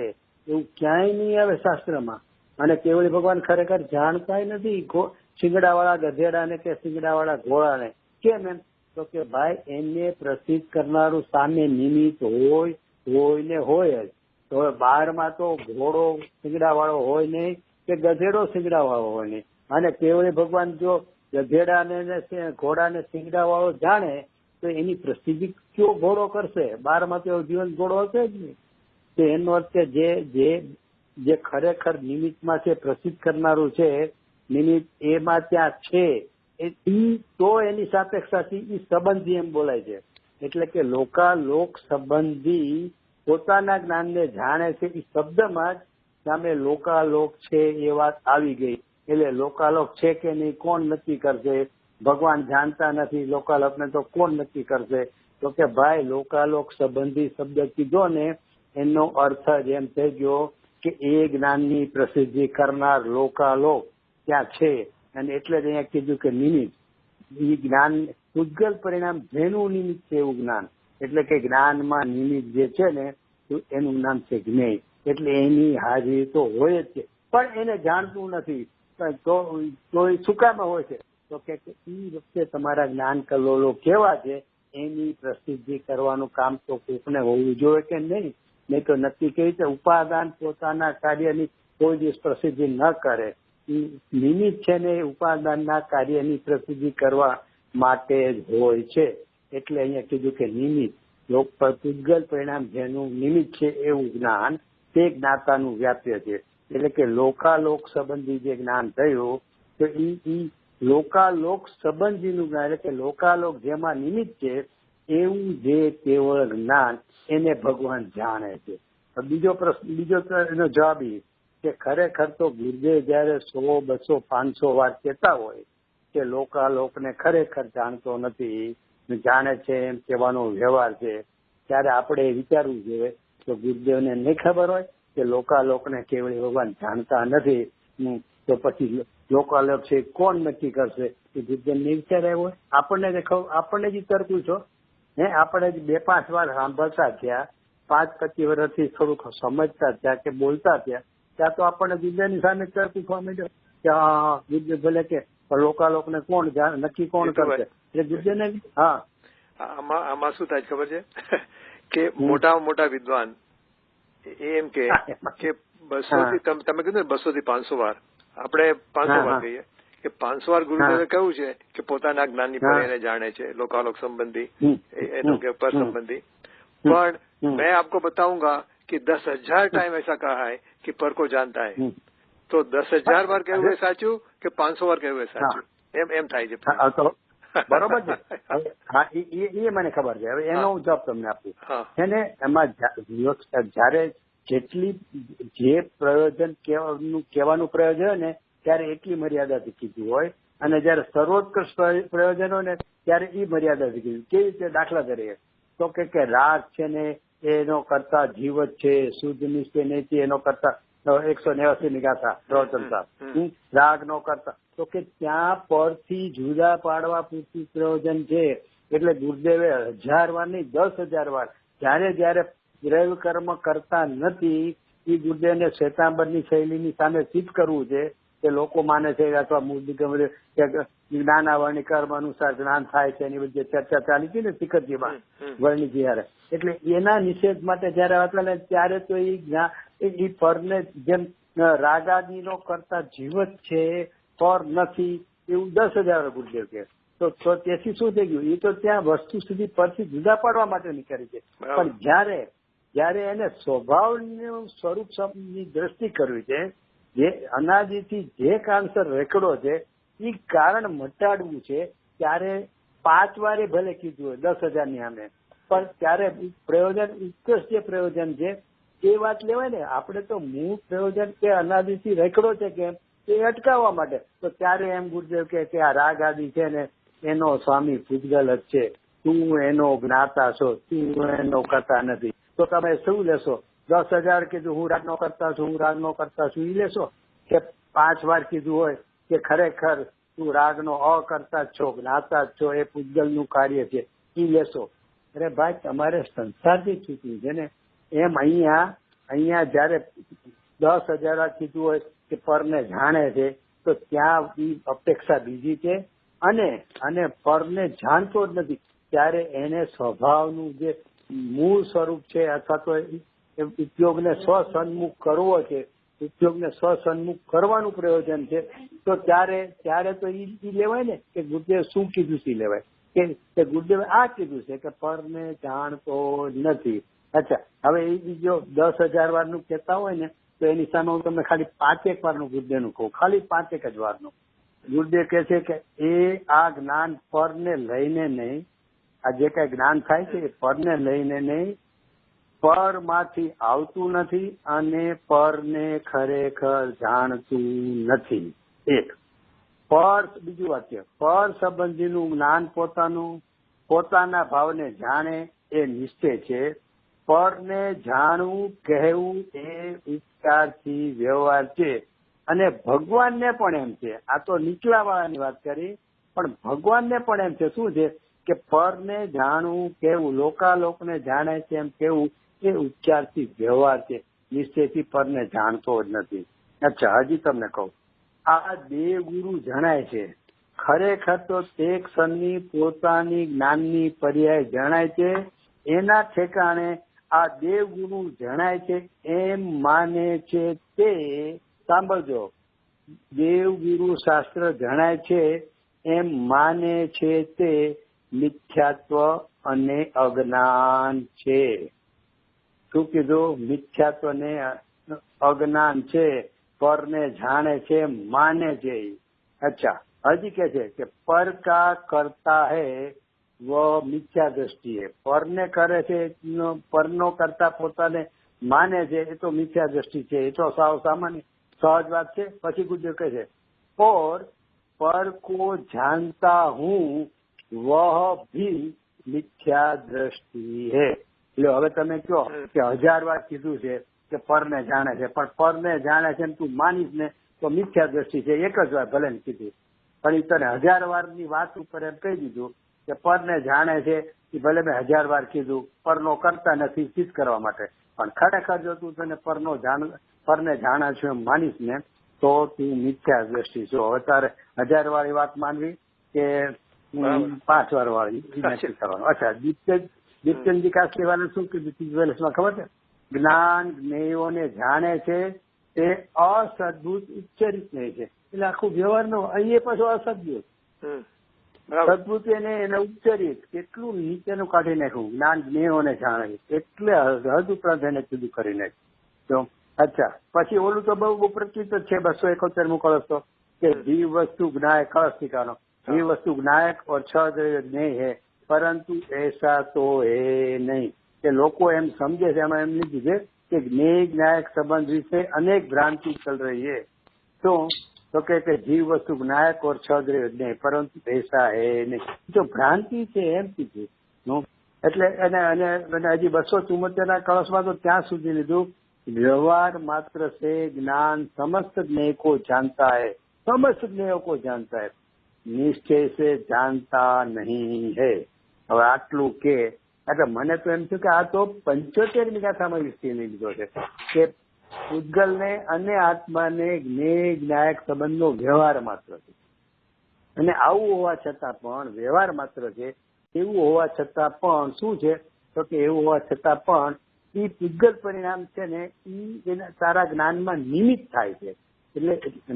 એવું ક્યાંય નહીં આવે શાસ્ત્રમાં. અને કેવળી ભગવાન ખરેખર જાણતા નથી શિંગડાવાળા ગધેડાને કે શિંગડાવાળા ઘોડાને. કેમ એમ? તો કે ભાઈ એને પ્રસિદ્ધ કરનારું સામે નિમિત્ત હોય ને હોય જ. તો બહારમાં તો ઘોડો શિંગડાવાળો હોય નહીં કે ગધેડો શિંગડાવાળો હોય નહીં. અને કેવળી ભગવાન જો ગધેડાને ઘોડાને શિંગડાવાળો જાણે તો એની પ્રસિદ્ધિ કયો ઘોડો કરશે? બહારમાં તો જીવન ઘોડો હશે જ નહીં. તો એનો અર્થ કે જે ખરેખર નિમિત્તમાં છે પ્રસિદ્ધ કરનારું છે નિમિત્ત એમાં ત્યાં છે તો એની સાપેક્ષાથી એ સંબંધી એમ બોલાય છે. એટલે કે લોકાલોક સંબંધી પોતાના જ્ઞાનને જાણે છે એ શબ્દમાં જ સામે લોકાલોક છે એ વાત આવી ગઈ. એટલે લોકાલોક છે કે નહીં કોણ નક્કી કરશે? ભગવાન જાણતા નથી લોકાલોકને તો કોણ નક્કી કરશે? તો કે ભાઈ લોકાલોક સંબંધી શબ્દ કીધો ને એનો અર્થ જ એમ થઈ ગયો કે એ જ્ઞાનની પ્રસિદ્ધિ કરનાર લોકાલોક ત્યાં છે. અને એટલે જ અહીંયા કીધું કે નિમિત્ત એ જ્ઞાન પૂજગલ પરિણામ જેનું નિમિત્ત છે એવું જ્ઞાન. એટલે કે જ્ઞાનમાં નિમિત્ત જે છે ને એનું નામ છે જ્ઞેય. એટલે એની હાજરી તો હોય જ છે પણ એને જાણતું નથી. તો એ શું કામ હોય છે? તો કે એ વખતે તમારા જ્ઞાન કલોલો કેવા છે એની પ્રસિદ્ધિ કરવાનું કામ તો કોકને હોવું જોઈએ કે નહીં તો નક્કી કેવી રીતે ઉપાદાન પોતાના કાર્યની કોઈ દિવસ પ્રસિદ્ધિ ન કરે. નિમિત્ત છે ને ઉપાદાનના કાર્યની પ્રસિદ્ધિ કરવા માટે જ હોય છે. એટલે અહીંયા કીધું કે નિમિત્ત પૂજગલ પરિણામ જેનું નિમિત્ત છે એવું જ્ઞાન તે જ્ઞાતાનું વ્યાપ્ય છે. એટલે કે લોકાલોક સંબંધી જે જ્ઞાન થયું તો એ લોકાલોક સંબંધીનું જ્ઞાન એટલે કે લોકાલોક જેમાં નિમિત્ત છે એવું જે કેવળ જ્ઞાન એને ભગવાન જાણે છે. બીજો એનો જવાબ એ કે ખરેખર તો ગુરુદેવ જયારે 100, 200, 500 વાર કહેતા હોય કે લોકાલોકને ખરેખર જાણતો નથી જાણે છે એમ કહેવાનો વ્યવહાર છે ત્યારે આપણે વિચારવું જોઈએ તો ગુરુદેવને નહીં ખબર હોય કે લોકાલોકને કેવળી ભગવાન જાણતા નથી તો પછી લોકાલોક છે કોણ નક્કી કરશે? એ ગુરુદેવને વિચાર આવ્યો હોય? આપણને જ તરકું છો આપણે જ 2-5 વાર સાંભળતા થયા 5-25 વર્ષથી થોડુંક સમજતા થયા કે બોલતા થયા ત્યાં તો આપણને ગુરુદેવની સામે તરકું થવા માંડ્યો કે હા ગુરુદેવ ભલે કે લોકાલોકને કોણ નક્કી કોણ કરશે? એટલે ગુરુદેવને આમાં શું થાય ખબર છે કે મોટા વિદ્વાન એમ કે 200 થી તમે કીધું ને 200 થી 500 વાર આપણે 500 વાર કહીએ કે 500 વાર ગુરુદેવે કહ્યું છે કે પોતાના જ્ઞાનની પર એને જાણે છે લોકાલોક સંબંધી એનો કે પર संबंधी. पर मैं आपको बताऊंगा कि 10,000 टाइम ऐसा कहा है कि पर को जानता है. तो 10,000 बार कहूँ साचू કે 500 વાર કહ્યું સાચું એમ થાય છે. બરોબર છે. હા એ મને ખબર છે. હવે એનો હું જવાબ તમને આપું છે ને એમાં જયારે જેટલી જે પ્રયોજન કહેવાનું પ્રયોજન હોય ને ત્યારે એટલી મર્યાદાથી કીધું હોય અને જયારે સર્વોત્કૃષ્ટ પ્રયોજન હોય ને ત્યારે એ મર્યાદાથી કીધું. કેવી રીતે? દાખલા તરીકે તો કે રાગ છે ને એનો કરતા જીવત છે શુદ્ધ નિશ્ચય નહીં એનો કરતા 189 ની ગાથા પ્રવચન સાહેબ રાગ નો કરતા તો કે ત્યાં પરથી જુદા પાડવા પૂરતું પ્રયોજન છે એટલે ગુરુદેવે 1000 વાર નહીં 10,000 વાર જયારે દ્રવ્ય કર્મ કરતા નથી એ ગુરુદેવને શ્વેતાંબરની શૈલીની સામે સિદ્ધ કરવું છે કે લોકો માને છે અથવા જ્ઞાન વર્ણિ કર્મ અનુસાર જ્ઞાન થાય છે એની બધી ચર્ચા ચાલી હતી ને શિખરજીમાં વર્ણિજી હારે, એટલે એના નિષેધ માટે જયારે હતા ત્યારે તો એ પરને જેમ રાગાદીનો કરતા જીવત છે પર નથી એવું 10,000 ગુરુદેવ કે તો તેથી શું થઈ ગયું, એ તો ત્યાં વસ્તુ સુધી પરથી જુદા પાડવા માટે નીકળી છે. પણ જયારે એને સ્વભાવનું સ્વરૂપની દ્રષ્ટિ કરવી છે, જે અનાદિથી જે કારણસર રેકડો છે એ કારણ મટાડવું છે, ત્યારે 5 વારે ભલે કીધું હોય 10,000 ની સામે, પણ ત્યારે પ્રયોજન ઉત્કૃષ્ટ જે પ્રયોજન છે એ વાત લેવાય ને. આપણે તો મૂળ પ્રયોજન કે અનાદિથી રેકડો છે કેમ એ અટકાવવા માટે, તો ત્યારે એમ ગુરુદેવ કે આ રાગ આદિ છે ને એનો સ્વામી પૂજગલ જ છે, તું એનો જ્ઞાતા છો, તું એનો કરતા નથી. તો તમે શું લેશો? 10,000 કીધું હું રાગનો કરતા છું, હું રાગનો કરતા છું, એ લેશો કે 5 વાર કીધું હોય કે ખરેખર તું રાગનો અકર્તા જ છો, જ્ઞાતા જ છો, એ પૂજગલનું કાર્ય છે, એ લેશો? અરે ભાઈ, તમારે સંસારથી છૂટવું છે ને. એમ અહીંયા જયારે 10,000 કીધું હોય કે પરને જાણે છે, તો ત્યાં અપેક્ષા બીજી છે, અને પરને જાણતો જ નથી ત્યારે એને સ્વભાવનું જે મૂળ સ્વરૂપ છે અથવા તો ઉપયોગને સ્વસન્મુખ કરવો છે, ઉપયોગને સ્વસન્મુખ કરવાનું પ્રયોજન છે, તો ત્યારે તો એ લેવાય ને કે ગુરુદેવ શું કીધું છે લેવાય કે ગુરુદેવે આ કીધું છે કે પરને જાણતો નથી. અચ્છા, હવે એ જો 10,000 વારનું કહેતા હોય ને તો એની સામે હું તમને ખાલી 5 વારનું ગુરુદેવનું કહું, ખાલી 5 જ વારનું. ગુરુદેવ કહે છે કે એ આ જ્ઞાન પરને લઈને નહીં, આ જે કઈ જ્ઞાન થાય છે એ પરને લઈને નહીં, પરમાંથી આવતું નથી અને પરને ખરેખર જાણતું નથી. એક બીજું વાક્ય, પર સંબંધીનું જ્ઞાન પોતાના ભાવને જાણે એ નિશ્ચય છે, પરને જાણવું કહેવું એ ઉપચારથી વ્યવહાર છે. અને ભગવાનને પણ એમ છે, આ તો નીચલા વાળાની વાત કરી, પણ ભગવાનને પણ એમ છે શું છે કે પરને જાણવું કેવું, લોકાલોકને જાણે છે એમ કેવું એ ઉપચારથી વ્યવહાર છે, નિશ્ચયથી પરને જાણતો જ નથી. અચ્છા, હજી તમને કહું, આ દેવ ગુરુ જણાય છે, ખરેખર તો તે ક્ષણની પોતાની જ્ઞાનની પર્યાય જણાય છે, એના ઠેકાણે આ દેવ ગુરુ જણાય છે એમ માને છે તે, સાંભળજો, દેવ ગુરુ શાસ્ત્ર જણાય છે એમ માને છે તે મિથ્યાત્વ અને અજ્ઞાન છે. શું કીધું? મિથ્યાત્વ ને અજ્ઞાન છે, પરને જાણે છે, માને છે. અચ્છા, હજી કે છે કે પર કા કરતા હૈ વ મિથ્યા દ્રષ્ટિ હૈ, પરને કરે છે, પરનો કરતા પોતાને માને છે, એ તો મિથ્યા દ્રષ્ટિ છે, એ તો સાવ સામાન્ય સહજ વાત છે. પછી ગુરુદેવ કહે છે और पर को जानता हूँ वह भी मिथ्या दृष्टि है. એટલે હવે તમે કહો કે 1000 વાર કીધું છે કે પરને જાણે છે, પણ પરને જાણે છે તું માનીશ ને તો મિથ્યા દ્રષ્ટિ છે. એક જ વાર ભલે ને કીધી, પણ એ તને 1000 વારની વાત ઉપર એમ કહી દીધું કે પરને જાણે છે, એ ભલે મેં 1000 વાર કીધું, પરનો કરતા નથી સિદ્ધ કરવા માટે, પણ ખરેખર જો તું તને પરને જાણા છું એમ માનીશ ને તો તું મિથ્યા દ્રષ્ટિ છો. હવે તારે 1000 વાળી વાત માનવી કે 5 વાર વાળી નક્કી કરવાનું. અચ્છા, દીપ્ચંદજી કાસલીવાલે શું કીધું જ્વેલર્સમાં ખબર છે? જ્ઞાન જ્ઞેયોને જાણે છે તે અસદભૂત ઉચ્ચરિત નહીં છે. એટલે આખું વ્યવહારનું અહીંયા પાછું અસદભૂત, સદભૂત એને ઉચ્ચરિત કેટલું નીચેનું કાઢી નાખ્યું. જ્ઞાન જ્ઞેયોને જાણે એટલે હદ ઉપરાંત એને જુદું કરી નાખ્યું. અચ્છા, પછી ઓલું તો બહુ પ્રચલિત જ છે 271મું કળશ તો કે જીવ વસ્તુ જ્ઞાયક કળશ ઠીકાનો, જીવ વસ્તુ જ્ઞાયક और 6 દ્રવ્ય જ્ઞેય है પરંતુ ऐसा तो है नहीं. કે લોકો એમ સમજે છે, એમાં એમ લીધું છે કે જ્ઞેય જ્ઞાયક સંબંધ વિશે અનેક ભ્રાંતિ ચલ રહી है. તો કે જીવ વસ્તુ જ્ઞાયક और 6 દ્રવ્ય જ્ઞેય પરંતુ ऐसा है नहीं. જો ભ્રાંતિ છે એમ કીધું. એટલે અને હજી 274ના કળશમાં તો ત્યાં સુધી લીધું व्यवहार मात्र से ज्ञान समस्त ज्ञेय को जानता है, समस्त ज्ञेयों को जानता है, निश्चय से जानता नहीं है. હવે આટલું કે એટલે મને તો એમ થયું કે આ તો 75મી ગાથામાં વિષય લીધો છે કે પૂતગલને અને આત્માને જ્ઞાયક સંબંધનો વ્યવહાર માત્ર છે, અને આવું હોવા છતાં પણ વ્યવહાર માત્ર છે. એવું હોવા છતાં પણ શું છે તો કે એવું હોવા છતાં પણ એ પૂતગલ પરિણામ છે ને એ એના સારા જ્ઞાનમાં નિમિત્ત થાય છે. એટલે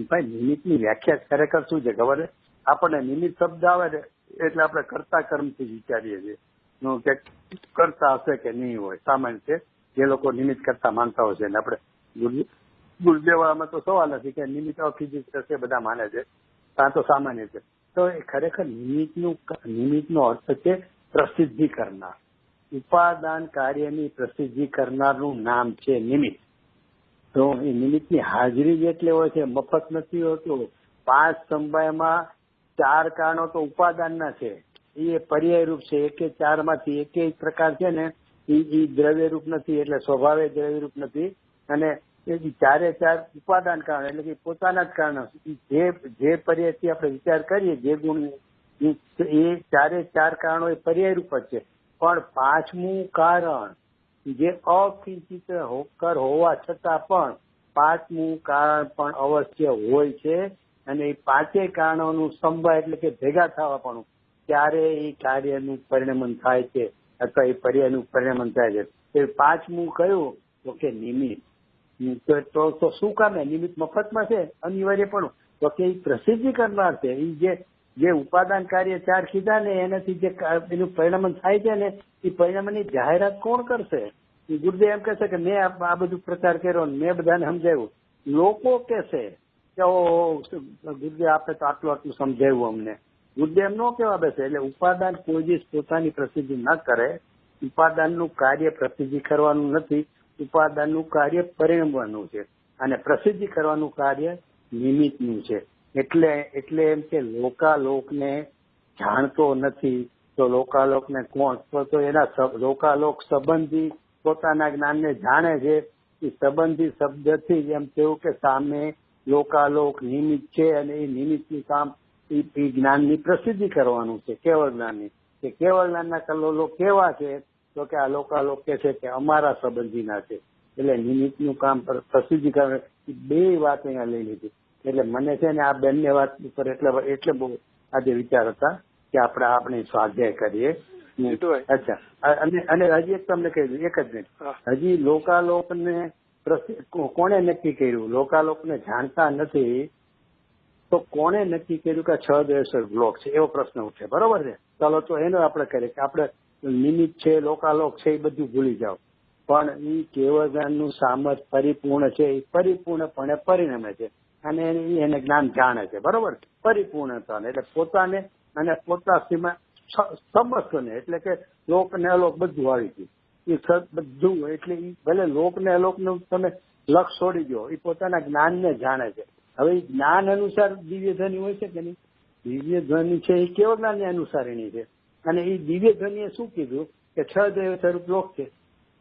ભાઈ નિમિત્તની વ્યાખ્યા ખરેખર શું છે ખબર છે? આપણને નિમિત્ત શબ્દ આવે ને એટલે આપણે કરતા કર્મથી વિચારીએ છીએ કે કરતા હશે કે નહીં હોય. સામાન્ય છે જે લોકો નિમિત્ત કરતા માનતા હોય છે, અને આપણે ગુરુદેવામાં તો સવાલ નથી કે નિમિત્ત અફિઝિક થશે બધા માને છે, આ તો સામાન્ય છે. તો એ ખરેખર નિમિત્તનો અર્થ છે પ્રસિદ્ધિ કરનાર. ઉપાદાન કાર્યની પ્રસિદ્ધિ કરનારનું નામ છે નિમિત્ત. તો એ નિમિત્તની હાજરી જેટલી હોય છે, મફત નથી હોતું. 5 સમવાયમાં 4 કારણો તો ઉપાદાનના છે, એ પર્યાય રૂપ છે. એકે 4 માંથી એકેય પ્રકાર છે ને એ દ્રવ્ય રૂપ નથી, એટલે સ્વભાવે દ્રવ્ય રૂપ નથી. અને એ 4 ઉપાદાન કારણ એટલે કે પોતાના જ કારણ જે પર્યાયથી આપણે વિચાર કરીએ જે ગુણ એ 4 કારણો એ પર્યાય રૂપ જ છે. પણ 5મું કારણ જે અકિંચિત હોવા છતાં પણ 5મું કારણ પણ અવશ્ય હોય છે, અને એ 5 કારણોનું સમવાય એટલે કે ભેગા થવા પણ ત્યારે એ કાર્યનું પરિણમન થાય છે અથવા એ પર્યાયનું પરિણમન થાય છે. એ 5મું કયું તો કે નિમિત્ત. તો શું કામ નિમિત્ત મફતમાં છે અનિવાર્ય પણ તો કે એ પ્રસિદ્ધિ કરનાર છે. એ જે ઉપાદાન કાર્ય 4 કીધા ને એનાથી જે એનું પરિણમન થાય છે ને એ પરિણમનની જાહેરાત કોણ કરશે? ગુરુદેવ એમ કહેશે કે મેં આ બધું પ્રચાર કર્યો, મેં બધાને સમજાવ્યું. લોકો કહેશે કે ગુરુદેવ આપણે તો આટલું સમજાવ્યું અમને. ગુરુદેવ એમ ન કહેવા બેસે. એટલે ઉપાદાન કોઈ દિવસ પોતાની પ્રસિદ્ધિ ન કરે. ઉપાદાનનું કાર્ય પ્રસિદ્ધિ કરવાનું નથી, ઉપાદાનનું કાર્ય પરિણમવાનું છે, અને પ્રસિદ્ધિ કરવાનું કાર્ય નિમિત્તનું છે. એટલે એમ કે લોકાલોકને જાણતો નથી તો લોકાલોકને કોણ? તો એના લોકાલોક સંબંધી પોતાના જ્ઞાનને જાણે છે. એ સંબંધી શબ્દથી એમ કેવું કે સામે લોકાલોક નિમિત્ત છે, અને એ નિમિત્તનું કામ એ જ્ઞાનની પ્રસિદ્ધિ કરવાનું છે, કેવળ જ્ઞાનની. કે કેવળ જ્ઞાનના કલોલો કેવા છે તો કે આ લોકાલોક કે છે કે અમારા સંબંધીના છે. એટલે નિમિત્તનું કામ પ્રસિદ્ધિ કરવાનું. 2 વાત અહીંયા લઈ લીધી. એટલે મને છે ને આ બંને વાત ઉપર એટલે બહુ આજે વિચાર હતા કે આપણે સ્વાધ્યાય કરીએ. અચ્છા, અને હજી એક તમને કહી દઉં, એક જ મિનિટ. હજી લોકાલોકને કોણે નક્કી કર્યું? લોકાલોકને જાણતા નથી તો કોણે નક્કી કર્યું કે 6 દેશર બ્લોક છે? એવો પ્રશ્ન ઉઠે, બરોબર છે? ચાલો તો એનો આપણે કરીએ કે આપણે નિમિત્ત છે, લોકાલોક છે, એ બધું ભૂલી જાઓ. પણ એ કેવળ જ્ઞાનનું સામર્થ્ય પરિપૂર્ણ છે, એ પરિપૂર્ણપણે પરિણમે છે, અને એને જ્ઞાન જાણે છે, બરોબર? પરિપૂર્ણતા એટલે પોતાને અને પોતાસીમાં સમસ્તને, એટલે કે લોક ને અલોક બધું આવી ગયું. એ બધું એટલે ભલે લોક ને અલોક નું તમે લક્ષ છોડી દો, એ પોતાના જ્ઞાનને જાણે છે. હવે એ જ્ઞાન અનુસાર દિવ્ય ધ્વનિ હોય છે કે નહીં? દિવ્ય ધ્વનિ છે એ કેવળ જ્ઞાનની અનુસારીણી છે. અને એ દિવ્ય ધ્વનિએ શું કીધું કે 6 દેવ સ્વરૂપ લોક છે.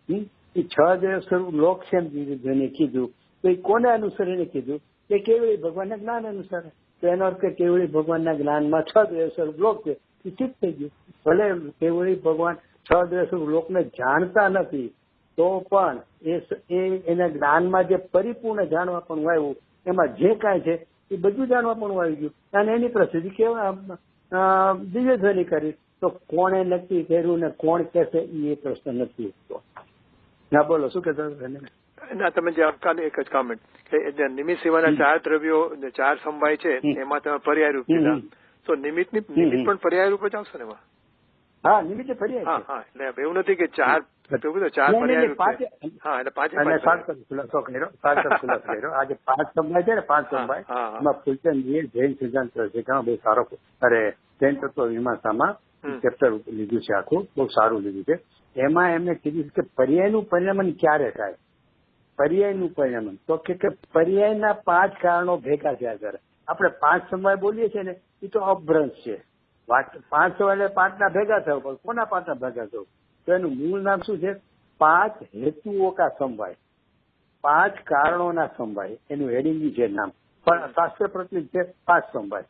એ 6 દેવ સ્વરૂપ લોક છે એમ દિવ્ય ધ્વનિએ કીધું. તો એ કોને અનુસરીને કીધું? કે કેવળી ભગવાનના જ્ઞાન અનુસાર. તો એનો અર્થ કે કેવળી ભગવાનના જ્ઞાનમાં 6 દેવ સ્વરૂપ લોક છે, એ ઠીક થઈ ગયું. ભલે કેવળી ભગવાન 6 દેવ સ્વરૂપ લોકને જાણતા નથી તો પણ એના જ્ઞાનમાં જે પરિપૂર્ણ જાણવા પણ આવ્યું, એમાં જે કાંઈ છે એ બધું જાણવા પણ આવી ગયું, અને એની પ્રસિદ્ધિ કેવા દિવ્ય ધ્વનિ કરી. તો કોણે નક્કી કર્યું ને કોણ કહેશે એ પ્રશ્ન નથી ઉઠતો. ના બોલો, શું કહેતા? ના, તમે જે આપતા એક જ કોમેન્ટ કે નિમિત્ત સિવાયના 4 દ્રવ્યો 4 સમવાય છે એમાં તમે પર્યાય રૂપ કીધા, તો નિમિત્ત પણ પર્યાય રૂપ જ આવશે ને એમાં? હા, નિમિત્ત પર્યાય. હા, એટલે એવું નથી કે 4 પર્યાય રૂપ છે. હા, એટલે 5 ખુલાસો કર્યો. આજે 5 સમવાય છે ને, 5 સમવાય એમાં ફૂલચંદજીએ જૈન સિદ્ધાંત શીખવાનો બહુ સારો, જૈન તત્વ મીમાંસામાં ચેપ્ટર લીધું છે, આખું બહુ સારું લીધું છે. એમાં એમને કીધું કે પર્યાયનું પરિણમન ક્યારે થાય? પર્યાયનું પરિણમન તો કે પર્યાયના 5 કારણો ભેગા થયા કરે. આપણે 5 સમવાય બોલીએ છીએ ને, એ તો અભ્રંશ છે. 5 સમવાય 5ના ભેગા થવું, પણ કોના 5ના ભેગા થવું? તો એનું મૂળ નામ શું છે? 5 હેતુઓ કા સમવાય, 5 કારણોના સમવાય. એનું હેડિંગ છે નામ, પણ શાસ્ત્ર પ્રચલિત છે 5 સમવાય.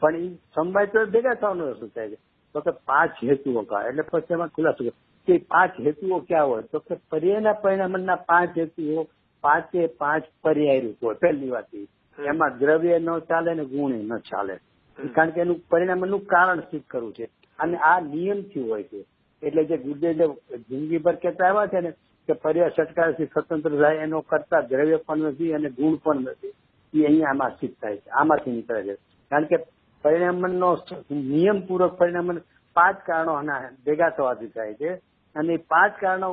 પણ એ સમવાય તો ભેગા થવાનો રસ્તો થાય છે. તો કે 5 હેતુઓ કા. એટલે પછી એમાં ખુલાસો કે 5 હેતુઓ ક્યાં હોય? તો કે પર્યાયના પરિણામના 5 હેતુઓ 5 પર્યાય રૂપ હોય. પહેલી વાત એમાં દ્રવ્ય ન ચાલે ને ગુણ ન ચાલે, કારણ કે એનું પરિણામનું કારણ સિદ્ધ કરવું છે અને આ નિયમથી હોય છે. એટલે જે ગુરુદેવ જિંદગીભર કહેતા આવ્યા છે ને કે પર્યાય ષટકારથી સ્વતંત્ર થાય એનો કરતા દ્રવ્ય પણ નથી અને ગુણ પણ નથી, એ અહીંયા આમાં સિદ્ધ થાય છે, આમાંથી નીકળે છે. કારણ કે પરિણામનો નિયમપૂર્વક પરિણામન 5 કારણો ભેગા થવાથી થાય છે અને એ 5 કારણો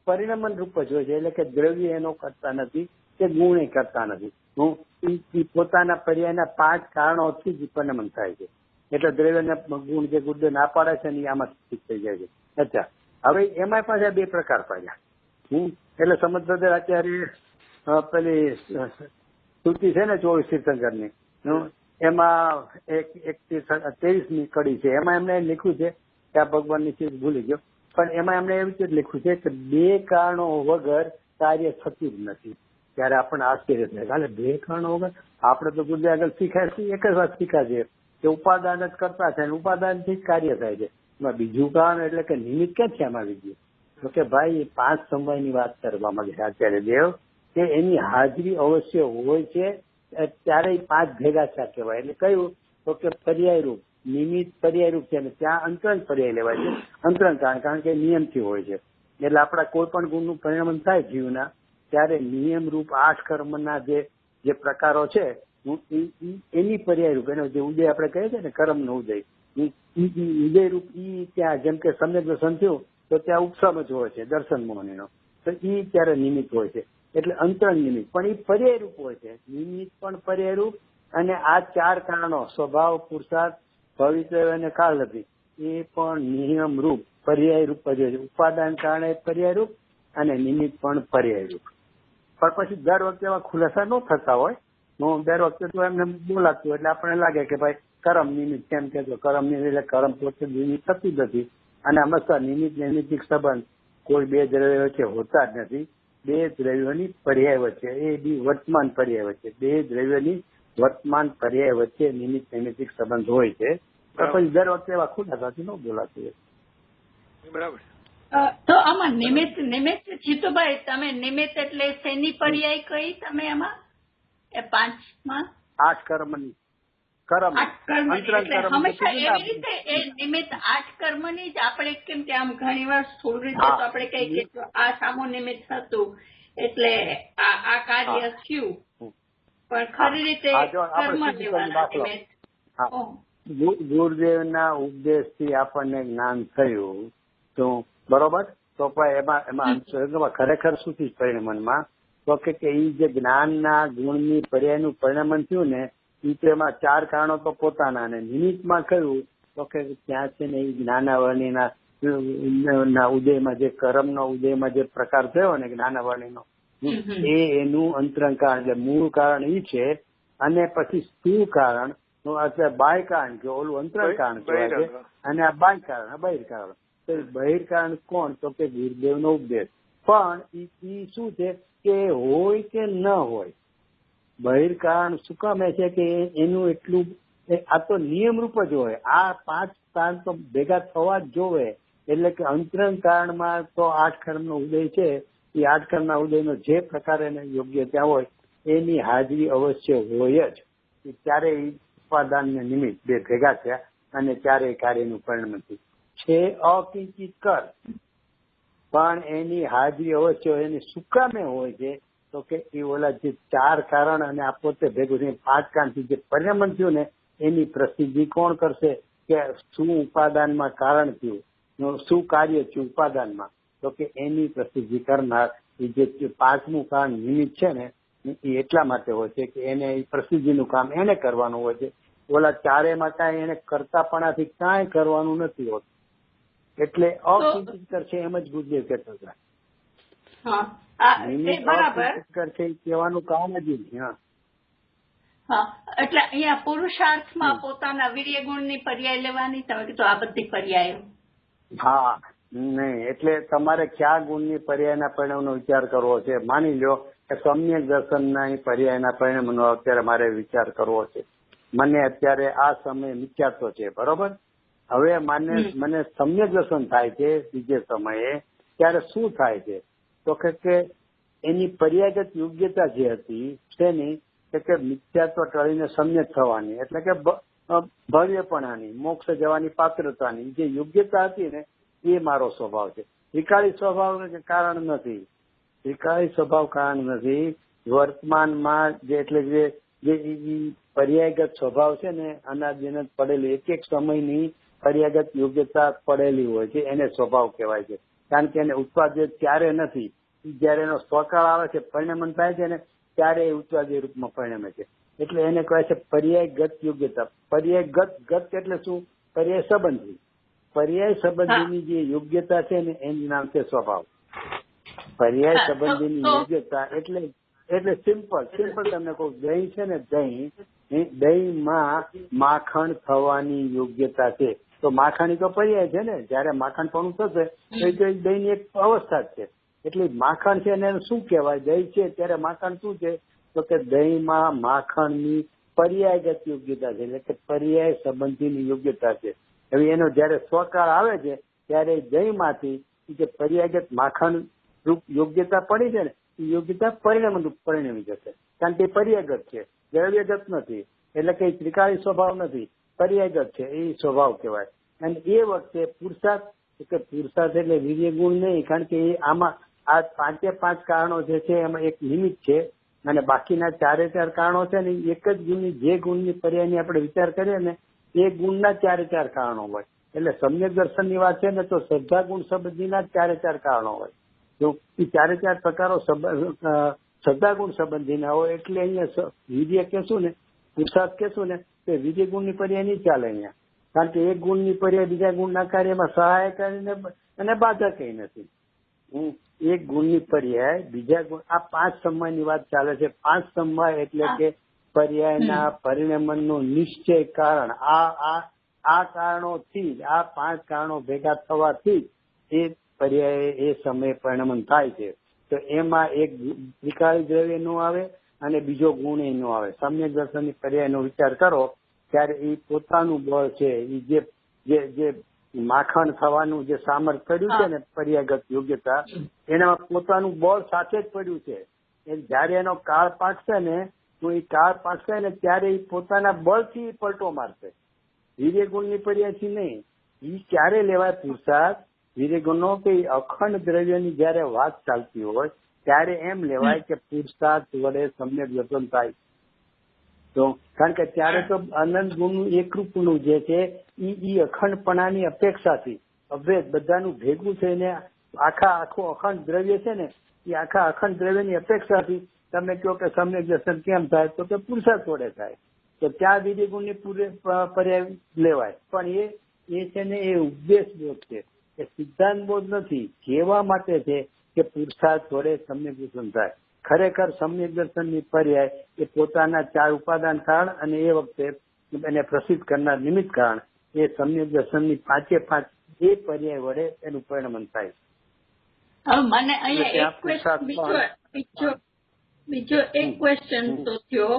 પરિણામન રૂપ જ હોય છે. એટલે કે દ્રવ્ય એનો કરતા નથી કે ગુણ એ કરતા નથી. પોતાના પર્યાયના 5 કારણોથી જ પરિણામન થાય છે. એટલે દ્રવ્ય ગુણ જે ગુરુદેવ ના પાડે છે ને આમાં સિદ્ધ થઈ જાય છે. અચ્છા, હવે એમાં પાછા 2 પ્રકાર પડ્યા. એટલે સમજ અત્યારે પેલી શ્રુતિ છે ને 24 તીર્થંકરની, એમાં એક 23મી કડી છે. એમાં એમને લખ્યું છે કે આ ભગવાનની ચીજ ભૂલી ગયો, પણ એમાં એમને એવી રીતે લખ્યું છે કે 2 કારણો વગર કાર્ય થતું જ નથી. ત્યારે આપણને આશ્ચર્ય થાય, હાલે 2 કારણો વગર આપણે તો ગુરુદેવ આગળ શીખાય છે, એક જ વાત શીખા છે કે ઉપાદાન જ કરતા છે અને ઉપાદાનથી જ કાર્ય થાય છે. એમાં બીજું કારણ એટલે કે નિમિત્ત ક્યાંથી આમાં આવી ગયું? તો કે ભાઈ 5 સમયની વાત કરવા માંગે છે આચાર્ય દેવ કે એની હાજરી અવશ્ય હોય છે ત્યારે 5 ભેગા થયા કહેવાય. એટલે કયું? તો કે પર્યાય રૂપ, નિમિત્ત પર્યાય રૂપ છે અને ત્યાં અંતરંગ પર્યાય લેવાય છે. અંતરંગ કારણ કે નિયમથી હોય છે. એટલે આપણા કોઈ પણ ગુણનું પરિણામ થાય જીવના ત્યારે નિયમ રૂપ 8 કર્મના જે પ્રકારો છે એની પર્યાય રૂપ, એનો જે ઉદય આપણે કહીએ છીએ ને કર્મનો ઉદય, ઉદય રૂપ ત્યાં જેમ કે સમ્યક દર્શન થયું તો ત્યાં ઉપસમ જ હોય છે દર્શન મોહનીનો, તો ત્યારે નિમિત્ત હોય છે. એટલે અંતરંગ નિમિત્ત પણ એ પર્યાય રૂપ હોય છે. નિમિત્ત પણ પર્યાય રૂપ અને આ 4 કારણો સ્વભાવ, પુરુષાર્થ, ભવિષ્ય અને કાળ નથી એ પણ નિયમ રૂપ પર્યાય રૂપ જ હોય છે. ઉપાદાન કારણે પર્યાય રૂપ અને નિમિત્ત પણ પર્યાય રૂપ. પણ પછી દર વખતે એવા ખુલાસા ન થતા હોય, દર વખતે તો એમને બોલાતું એટલે આપણને લાગે કે ભાઈ કરમ નિમિત્ત કેમ કહેતો, કરમ નિમિત્ત એટલે કરમ પોતે નિમિત્ત થતું જ નથી. અને હંમેશા નિમિત્ત નૈમિત્તિક સંબંધ કોઈ 2 દ્રવ્યો વચ્ચે હોતા જ નથી. 2 દ્રવ્યોની પર્યાય વચ્ચે, એ બી વર્તમાન પર્યાય વચ્ચે, 2 દ્રવ્યોની વર્તમાન પર્યાય વચ્ચે નિમિત્ત નૈમિત્તિક સંબંધ હોય છે. પછી દર વખતે એવા ખુલાસાથી ન બોલાતું હોય. બરાબર. તો આમાં નિમિત્ત જીતુભાઈ, તમે નિમિત્ત એટલે શેની પર્યાય કઈ તમે એમાં એ 5માં? 8 કર્મની. કર્મ એટલે હંમેશા એવી રીતે એ નિમિત્ત 8 કર્મની જ આપણે કેમ કે આમ ઘણી વાર સ્થૂળ રીતે તો આપણે કહીએ કે આ સામો નિમિત્ત હતું એટલે આ કાર્ય થયું, પણ ખરી રીતે કર્મ લેવાના નિમિત્ત. ગુરુદેવના ઉપદેશથી આપણને જ્ઞાન થયું તો બરોબર, તો એમાં ખરેખર શું થયું પરિણામમાં? તો કે એ જે જ્ઞાનના ગુણની પર્યાયનું પરિણામન થયું ને એ તેમાં 4 કારણો તો પોતાના ને નિમિત્તમાં કહ્યું તો કે ત્યાં છે ને એ જ્ઞાનાવરણીના ઉદયમાં જે કર્મનો ઉદયમાં જે પ્રકાર થયો ને જ્ઞાનાવરણીનો એનું અંતરંગ કારણ એટલે મૂળ કારણ એ છે અને પછી સ્થૂળ કારણ બાહ્ય કારણ કે ઓલું અંતરંગ કારણ કહેવાય છે અને આ બાહ્ય કારણ બહિર કારણ. તો બહિર કારણ કોણ? તો કે ગુરુદેવનો ઉપદેશ. પણ એ શું છે કે હોય કે ન હોય, બહિર કારણ શું કામ છે કે એનું એટલું આ તો નિયમ રૂપ જ હોય. આ 5 કારણ તો ભેગા થવા જ જોવે. એટલે કે અંતરંગ કારણમાં તો 8 કર્મનો ઉદય છે, એ 8 કર્મના ઉદયનો જે પ્રકાર એને યોગ્ય ત્યાં હોય એની હાજરી અવશ્ય હોય જ. ત્યારે ઉપાદાન ને નિમિત્ત 2 ભેગા થયા અને ત્યારે કાર્યનું પરિણામ થયું છે. અકિંચિત કર પણ એની હાજરી અવશ્ય હોય. એની શું કામે હોય છે? તો કે એ ઓલા જે 4 કારણ અને આ પોતે ભેગું થઈને 5 કારણથી જે પરિણામ થયું ને એની પ્રસિદ્ધિ કોણ કરશે? કે શું ઉપાદાનમાં કારણ થયું, શું કાર્ય થયું ઉપાદાનમાં, તો કે એની પ્રસિદ્ધિ કરનાર એ જે 5મું કારણ નિમિત્ત છે ને એ એટલા માટે હોય છે કે એને પ્રસિદ્ધિનું કામ એને કરવાનું હોય છે. ઓલા 4એમાં કાંઈ એને કરતાપણાથી કાંઈ કરવાનું નથી હોતું. એટલે અકિંચિત કરશે એમ જ ગુરુદેવ કહેતા હતા. કહેવાનું કામ જ નહીં. એટલે અહીંયા પુરુષાર્થમાં પોતાના વીર્ય ગુણની પર્યાય લેવાની, તમે કીધું આ બધી પર્યાયો. હા, નહીં એટલે તમારે કયા ગુણની પર્યાયના પરિણામનો વિચાર કરવો છે? માની લો કે સમ્યક દર્શનના પર્યાયના પરિણામનો અત્યારે મારે વિચાર કરવો છે. મને અત્યારે આ સમય વિચારતો છે, બરોબર? હવે મને સમ્યક દર્શન થાય છે બીજે સમયે, ત્યારે શું થાય છે તો કે એની પર્યાયગત યોગ્યતા જે હતી તેની કે મિથ્યાત્વ ટળીને સમ્યક થવાની, એટલે કે ભવ્યપણાની, મોક્ષ જવાની પાત્રતાની જે યોગ્યતા હતી ને એ મારો સ્વભાવ છે. ત્રિકાળી સ્વભાવ કારણ નથી, ત્રિકાળી સ્વભાવ કારણ નથી. વર્તમાનમાં જે એટલે જે પર્યાયગત સ્વભાવ છે ને અનાદિનત પડેલી એક એક સમયની પર્યાયગત યોગ્યતા પડેલી હોય છે એને સ્વભાવ કહેવાય છે. કારણ કે એને ઉત્પાદ્ય ત્યારે નથી, જયારે એનો સ્વકાળ આવે છે, પરિણમન થાય છે ને ત્યારે એ ઉત્પાદ્ય રૂપમાં પરિણમે છે. એટલે એને કહેવાય છે પર્યાયગત યોગ્યતા. પર્યાયગત એટલે શું? પર્યાય સંબંધી. પર્યાય સંબંધીની જે યોગ્યતા છે ને એનું નામ છે સ્વભાવ. પર્યાય સંબંધીની યોગ્યતા એટલે સિમ્પલ તમને કહું, દહીં છે ને દહીંમાં માખણ થવાની યોગ્યતા છે. તો માખણ તો પર્યાય છે ને, જયારે માખણ પણ થશે તો એ દહીંની એક અવસ્થા જ છે. એટલે માખણ છે એને શું કહેવાય? દહીં છે ત્યારે માખણ શું છે તો કે દહીંમાં માખણની પર્યાયગત યોગ્યતા છે, એટલે કે પર્યાય સંબંધીની યોગ્યતા છે. હવે એનો જયારે સ્વકાળ આવે છે ત્યારે દહીંમાંથી જે પર્યાયગત માખણ રૂપ યોગ્યતા પડી છે ને એ યોગ્યતા પરિણામ રૂપ પરિણમી જશે. કારણ કે પર્યાયગત છે, દ્રવ્યગત નથી, એટલે કે ત્રિકાળી સ્વભાવ નથી, પર્યાયગત છે, એ સ્વભાવ કહેવાય. અને એ વખતે પુરુષાર્થ એટલે વીર્ય ગુણ નહીં, કારણ કે એ આમાં આ 5 કારણો જે છે એમાં એક નિમિત્ત છે અને બાકીના 4 કારણો છે ને એક જ ગુણની, જે ગુણની પર્યાયની આપણે વિચાર કરીએ ને એ ગુણના 4 કારણો હોય. એટલે સમ્યક દર્શનની વાત છે ને તો શ્રદ્ધા ગુણ સંબંધીના 4 કારણો હોય. તો એ 4 પ્રકારો શ્રદ્ધા ગુણ સંબંધીના હોય. એટલે અહીંયા વીર્ય કહેશું ને, પુરુષાર્થ કહેશું ને તે વીર્ય ગુણની પર્યાય નહીં ચાલે અહીંયા. કારણ કે એક ગુણની પર્યાય બીજા ગુણના કાર્યમાં સહાય કરીને અને બાધા કઈ નથી. એક ગુણની પર્યાય બીજા ગુણ, આ 5 સમયની વાત ચાલે છે. 5 સમય એટલે કે પર્યાયના પરિણમનનું નિશ્ચય કારણ. આ કારણોથી જ, આ 5 કારણો ભેગા થવાથી એ પર્યાય એ સમયે પરિણમન થાય છે. તો એમાં એક ત્રિકાળી દ્રવ્ય નો આવે અને બીજો ગુણ એ નો આવે. સમ્યક દર્શનની પર્યાયનો વિચાર કરો ત્યારે એ પોતાનું બળ છે, એ જે માખણ થવાનું જે સામર્થ્ય પડ્યું છે ને પર્યાયગત યોગ્યતા, એનામાં પોતાનું બળ સાથે જ પડ્યું છે. જયારે એનો કાળ પાકશે ને તો એ કાળ પાકશે ને ત્યારે એ પોતાના બળથી પલટો મારશે, વીર્ય ગુણની પર્યાયથી નહીં. એ ક્યારે લેવાય પુરુષાર્થ? વીર્ય ગુણનો કે અખંડ દ્રવ્યની જયારે વાત ચાલતી હોય ત્યારે એમ લેવાય કે પુરુષાર્થ વડે સમ્યક દર્શન થાય. તો કારણ કે ત્યારે તો અનંત ગુણનું એકરૂપનું જે છે એ અખંડપણાની અપેક્ષાથી અભેદ બધાનું ભેગું થઈને આખું અખંડ દ્રવ્ય છે ને એ આખા અખંડ દ્રવ્યની અપેક્ષાથી તમે કહો કે સમ્યક દર્શન કેમ થાય તો કે પુરુષાર્થ વડે થાય. તો ત્યાં વીર્ય ગુણની પર્યાય લેવાય. પણ એ છે ને એ ઉપદેશ બોધ છે, એ સિદ્ધાંત બોધ નથી. કહેવા માટે છે કે પુરુષાર્થ વડે સમ્યક દર્શન થાય. ખરેખર સમ્યક દર્શનની પર્યાય એ પોતાના 4 ઉપાદાન કારણ અને એ વખતે એને પ્રસિદ્ધ કરનાર નિમિત્ત કારણ, એ સમ્યક દર્શનની 5 એ પર્યાય વડે એનું પરિણમન થાય. મને અહીંયા બીજો એક ક્વેશ્ચન તો થયો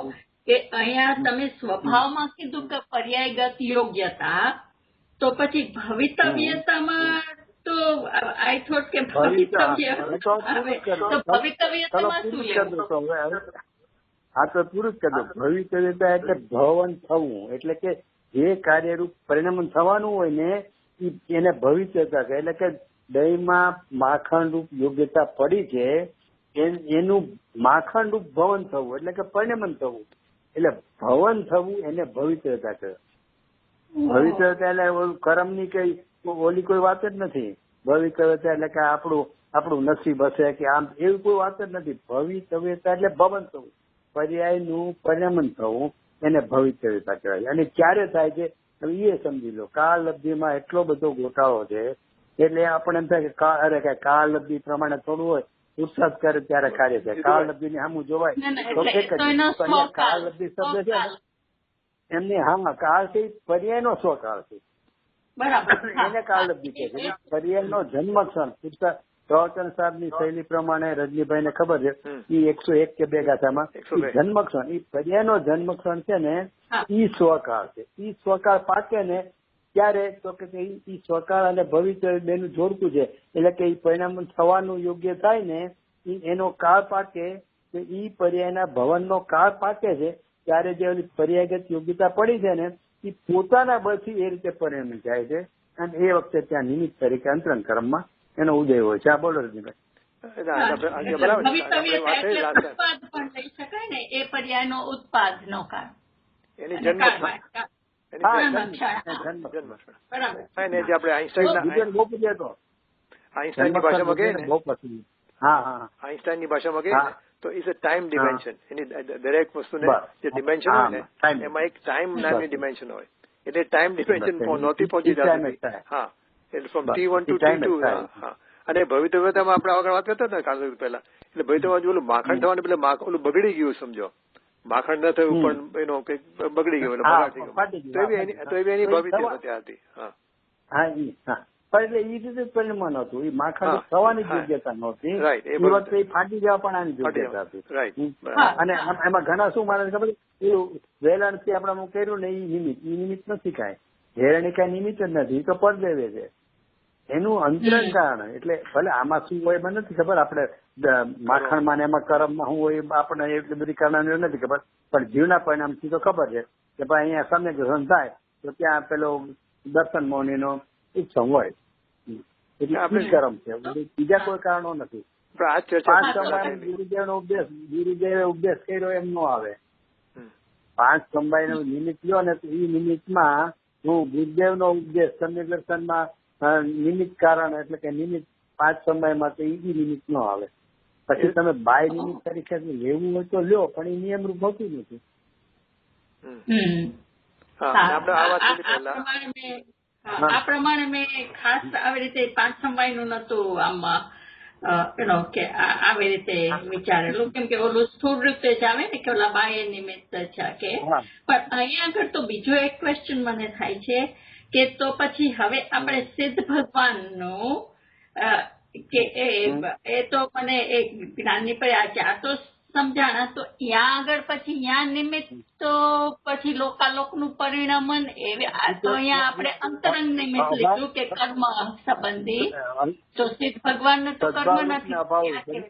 કે અહીંયા તમે સ્વભાવમાં કીધું કે પર્યાયગત યોગ્યતા, તો પછી ભવિતવ્યતામાં તો આઈ થોટ કે ભવિતવ્યતામાં શું લેવું? હા તો પૂરું જ કરી દો. ભવિતવ્યતા એટલે ભવન થવું, એટલે કે જે કાર્યરૂપ પરિણમન થવાનું હોય ને એને ભવિતવ્યતા કહે. એટલે કે દહીંમાં માખણ રૂપ યોગ્યતા પડી છે એનું માખણ રૂપ ભવન થવું એટલે કે પરિણમન થવું, એટલે ભવન થવું એને ભવિતવ્યતા કહે. ભવિતવ્યતા એટલે કર્મની કઈ ઓલી કોઈ વાત જ નથી. ભવિતવ્યતા એટલે કે આપણું નસીબ હશે કે આમ એવી કોઈ વાત જ નથી. ભવિતવ્યતા એટલે ભવન થવું, પર્યાયનું પરિણમન થવું એને ભવિતવ્યતા કહેવાય. અને ક્યારે થાય છે એ સમજી લો. કાળ લબ્ધિમાં એટલો બધો ગોટાળો છે એટલે આપણે એમ થાય કે કાળ લબ્ધિ પ્રમાણે થોડું હોય પુરુષાર્થ કરે ત્યારે કાર્ય થાય. કાળ લબ્ધિ ની સામું જોવાય તો એક જ કાળ લબ્ધિ શબ્દ છે ને એમને હા કાળ છે પર્યાયનો સ્વકાળ છે, એને કાળ લબ્ધિ કહે છે. પર્યાયનો જન્મક્ષણ પ્રવચન સાહેબની શૈલી પ્રમાણે રજનીભાઈ ને ખબર છે એ 101 કે 2 ગાથામાં જન્મક્ષણ એ પર્યાયનો જન્મક્ષણ છે ને ઈ સ્વકાળ છે. ઈ સ્વકાળ પાકે ને ક્યારે તો કે એ સ્વકાળ અને ભવિષ્ય બેનું જોડતું છે, એટલે કે એ પરિણામ થવાનું યોગ્ય થાય ને એનો કાળ પાકે, તો એ પર્યાયના ભવનનો કાળ પાકે છે ત્યારે જે ઓલી પર્યાયગત યોગ્યતા પડી છે ને એ પોતાના બળથી એ રીતે પરિણમી જાય છે, અને એ વખતે ત્યાં નિમિત્ત તરીકે અંતરંગ કર્મમાં એનો ઉદય હોય છે. આ બોલો રજનીભાઈ. આઈન્સ્ટાઈનની ભાષામાં કહીએ ને તો ઇઝ અ ટાઈમ ડિમેન્શન. એની દરેક વસ્તુને જે ડિમેન્શન હોય ને એમાં એક ટાઈમ નામની ડિમેન્શન હોય, એટલે ટાઈમ ડિમેન્શન નહોતી પહોંચી જતી. હા, એટલે ફ્રોમ T1 to T2. હા, અને ભવિતવ્યતામાં આપણે આગળ વાત કરતા હતા કાલ પહેલા, એટલે ભવિતવ્યમાં ઓલું માખણ થવાને પેલા ઓલું બગડી ગયું, સમજો માખણ ન થયું પણ એનો કઈક બગડી ગયો, એટલે બગાડ થઈ ગયો, તો એવી એની ભવિતવ્યતા હતી. હા, પણ એટલે એ રીતે પરિણામ હતું, એ માખણ થવાની યોગ્યતા નહોતી, એ વખતે ફાટી જવા પણ આની યોગ્યતા હતી. અને એમાં ઘણા શું માને ખબર, એવું વેલાણથી આપણે કર્યું ને એ નિમિત્ત નથી કાંઈ, હેરણી કાંઈ નિમિત્ત જ નથી, એ તો પરદેવે છે, એનું અંતરંગ કારણ. એટલે ભલે આમાં શું હોય મને નથી ખબર, આપણે માખણમાં ને એમાં કર્મમાં શું હોય આપણને એટલી બધી કારણ નથી ખબર, પણ જીવના પરિણામથી તો ખબર છે કે ભાઈ અહીંયા સમ્યક દર્શન થાય તો ત્યાં પેલો દર્શન મૌનીનો ઉત્સવ હોય, એટલે કર્મ છે, બીજા કોઈ કારણો નથી. ગુરુદેવે ઉપદેશ કર્યો એમ ન આવે. 5 સમવાય નો નિમિત્ત લ્યો ને તો એ નિમિત્તમાં હું ગુરુદેવ નો ઉપદેશ સમ્યક દર્શનમાં નિમિત્ત કારણ, એટલે કે નિમિત્ત 5 સમયમાં તો એ નિમિત્ત ન આવે. પછી તમે બાય નિમિત્ત તરીકે લેવું હોય તો લ્યો, પણ એ નિયમરૂપ હોતું નથી. આ પ્રમાણે મેં ખાસ આવી રીતે 5 સમવાયનું નતું આમાં કે આવી રીતે વિચારેલું, કેમ કે ઓલું સ્થૂળ રીતે જ આવે ને કે ઓલા બાહ્ય નિમિત્ત છે કે. પણ અહીંયા આગળ તો બીજો એક ક્વેશ્ચન મને થાય છે કે તો પછી હવે આપણે સિદ્ધ ભગવાનનું કે એ તો મને એક જ્ઞાનની પર આ તો સમજાણા, તો ત્યાં આગળ પછી ત્યાં નિમિત્ત તો પછી લોકાલોકનું પરિણમન એવી, આ તો અહીંયા આપણે અંતરંગ નિમિત્ત લીધું કે કર્મ સંબંધી, તો સિદ્ધ ભગવાનનું તો કર્મ નથી.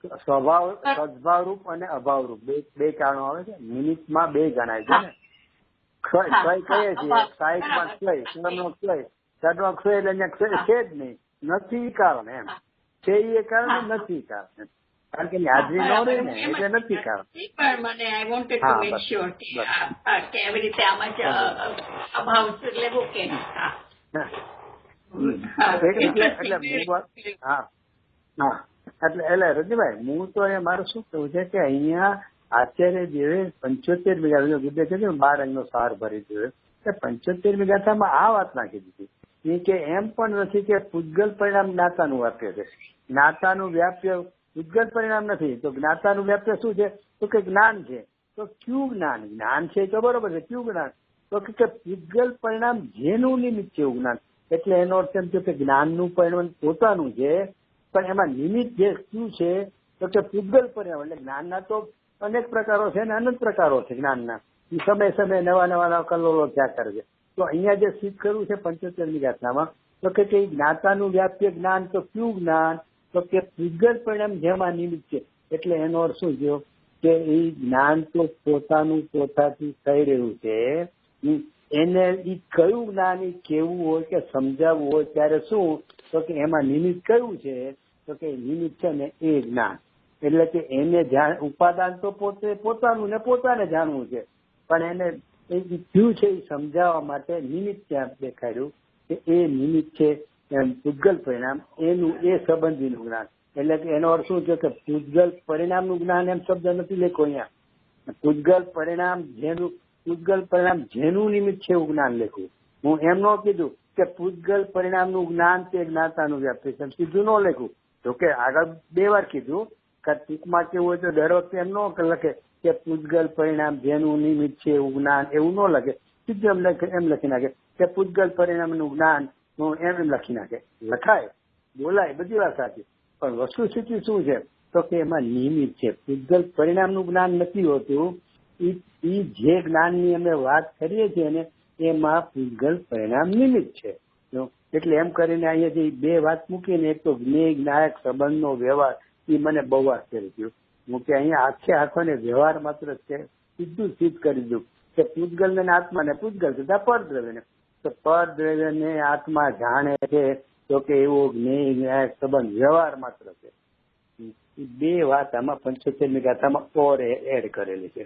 સદભાવરૂપ અને અભાવરૂપ બે કારણો આવે છે. નિમિત્તમાં 2 ગણાય છે ને, ક્ષય કહીએ છીએ, સાહિત્યમાં ક્ષય, કર્મનો ક્ષય, સદનો ક્ષય, એટલે અહીંયા ક્ષય છે જ નહીં, નથી કારણ એમ છે, એ કારણ નથી કારણ, કારણ કે હાજરી ન રહે ને એટલે નથી કારણ. પણ મને I wanted to make sure કે એવી રીતે આમાં જ અભાવ લેવું કે એટલે રજનીભાઈ, હું તો એ મારું શું કહેવું છે કે અહીંયા આચાર્ય જેવે 75 વીઘા ગુદ્દે છે ને 12 અંગનો સાર ભરી દીધો, 75 વીઘામાં આ વાત નાખી દીધી કે એમ પણ નથી કે પૂજગલ પરિણામ જ્ઞાતાનું વાક્ય છે. જ્ઞાતાનું વ્યાપ્ય પૂજગલ પરિણામ નથી, તો જ્ઞાતાનું વ્યાપ્ય શું છે તો કે જ્ઞાન છે. તો કયું જ્ઞાન? જ્ઞાન છે તો બરોબર છે, કયું જ્ઞાન? તો કે પૂજગલ પરિણામ જેનું નિમિત્ત છે એવું જ્ઞાન. એટલે એનો અર્થ એમ છે કે જ્ઞાનનું પરિણામ પોતાનું છે, પણ એમાં નિમિત્ત જે શું છે તો કે પૂજગલ પરિણામ. એટલે જ્ઞાનના તો અનેક પ્રકારો છે ને અનંત પ્રકારો છે જ્ઞાનના, એ સમય સમય નવા કલ્લોલો થયા કરે છે. તો અહીંયા જે સિદ્ધ કરવું છે 75મી ગાથામાં, તો કે જ્ઞાતાનું વ્યાપ્ય જ્ઞાન તો કયું જ્ઞાન? તો કે પૂજગલ પરિણામ જેમાં નિમિત્ત છે. એટલે એનો અર્થ શું થયો કે એ જ્ઞાન તો પોતાનું પોતાથી થઈ રહ્યું છે, એને એ કયું જ્ઞાન એ કેવું હોય કે સમજાવવું હોય ત્યારે શું તો કે એમાં નિમિત્ત કયું છે તો કે નિમિત્ત છે ને એ જ્ઞાન. એટલે કે એને ઉપાદાન તો પોતાનું ને પોતાને જાણવું છે, પણ એને એ થયું છે એ સમજાવવા માટે નિમિત્ત ત્યાં દેખાડ્યું કે એ નિમિત્ત છે એમ પૂજગલ પરિણામ, એનું એ સંબંધીનું જ્ઞાન. એટલે કે એનો અર્થ શું છે કે પૂજગલ પરિણામનું જ્ઞાન એમ શબ્દ નથી લખ્યો અહીંયા, પૂજગલ પરિણામ જેનું નિમિત્ત છે એવું જ્ઞાન લખ્યું. હું એમ ન કીધું કે પૂજગલ પરિણામનું જ્ઞાન તે જ્ઞાતાનું વ્યાપ્તિ છે, સીધું ન લખ્યું. જોકે આગળ 2 વાર કીધું કે ટૂંકમાં કેવું હોય તો દર વખતે એમ ન લખે કે પૂજગલ પરિણામ જેનું નિમિત્ત છે એવું જ્ઞાન, એવું ન લખે. સીધું એમ લખી નાખે કે પૂજગલ પરિણામનું જ્ઞાન એમ લખી નાખે. લખાય, બોલાય, બધી વાત સાચી, પણ વસ્તુસ્થિતિ શું છે તો કે એમાં નિમિત્ત છે. પૂજગલ પરિણામનું જ્ઞાન નથી હોતું, એ જે જ્ઞાનની અમે વાત કરીએ છીએ ને એમાં પૂતગલ પરિણામ નિમિત્ત છે. એટલે એમ કરીને અહીંયા જે બે વાત મૂકીને, એક તો જ્ઞેય જ્ઞાયક સંબંધનો વ્યવહાર, એ મને બહુ આશ્ચર્ય થયું. હું કે અહીંયા આખોને વ્યવહાર માત્ર છે, સીધું સિદ્ધ કરી દીધું કે પૂતગલ ને આત્માને, પૂતગલ કીધા પરદ્રવ્યને, તો પરદ્રવ્યને આત્મા જાણે છે તો કે એવો જ્ઞેય જ્ઞાયક સંબંધ વ્યવહાર માત્ર છે. એ બે વાત આમાં 75મી ગાથામાં ઓર એડ કરેલી છે.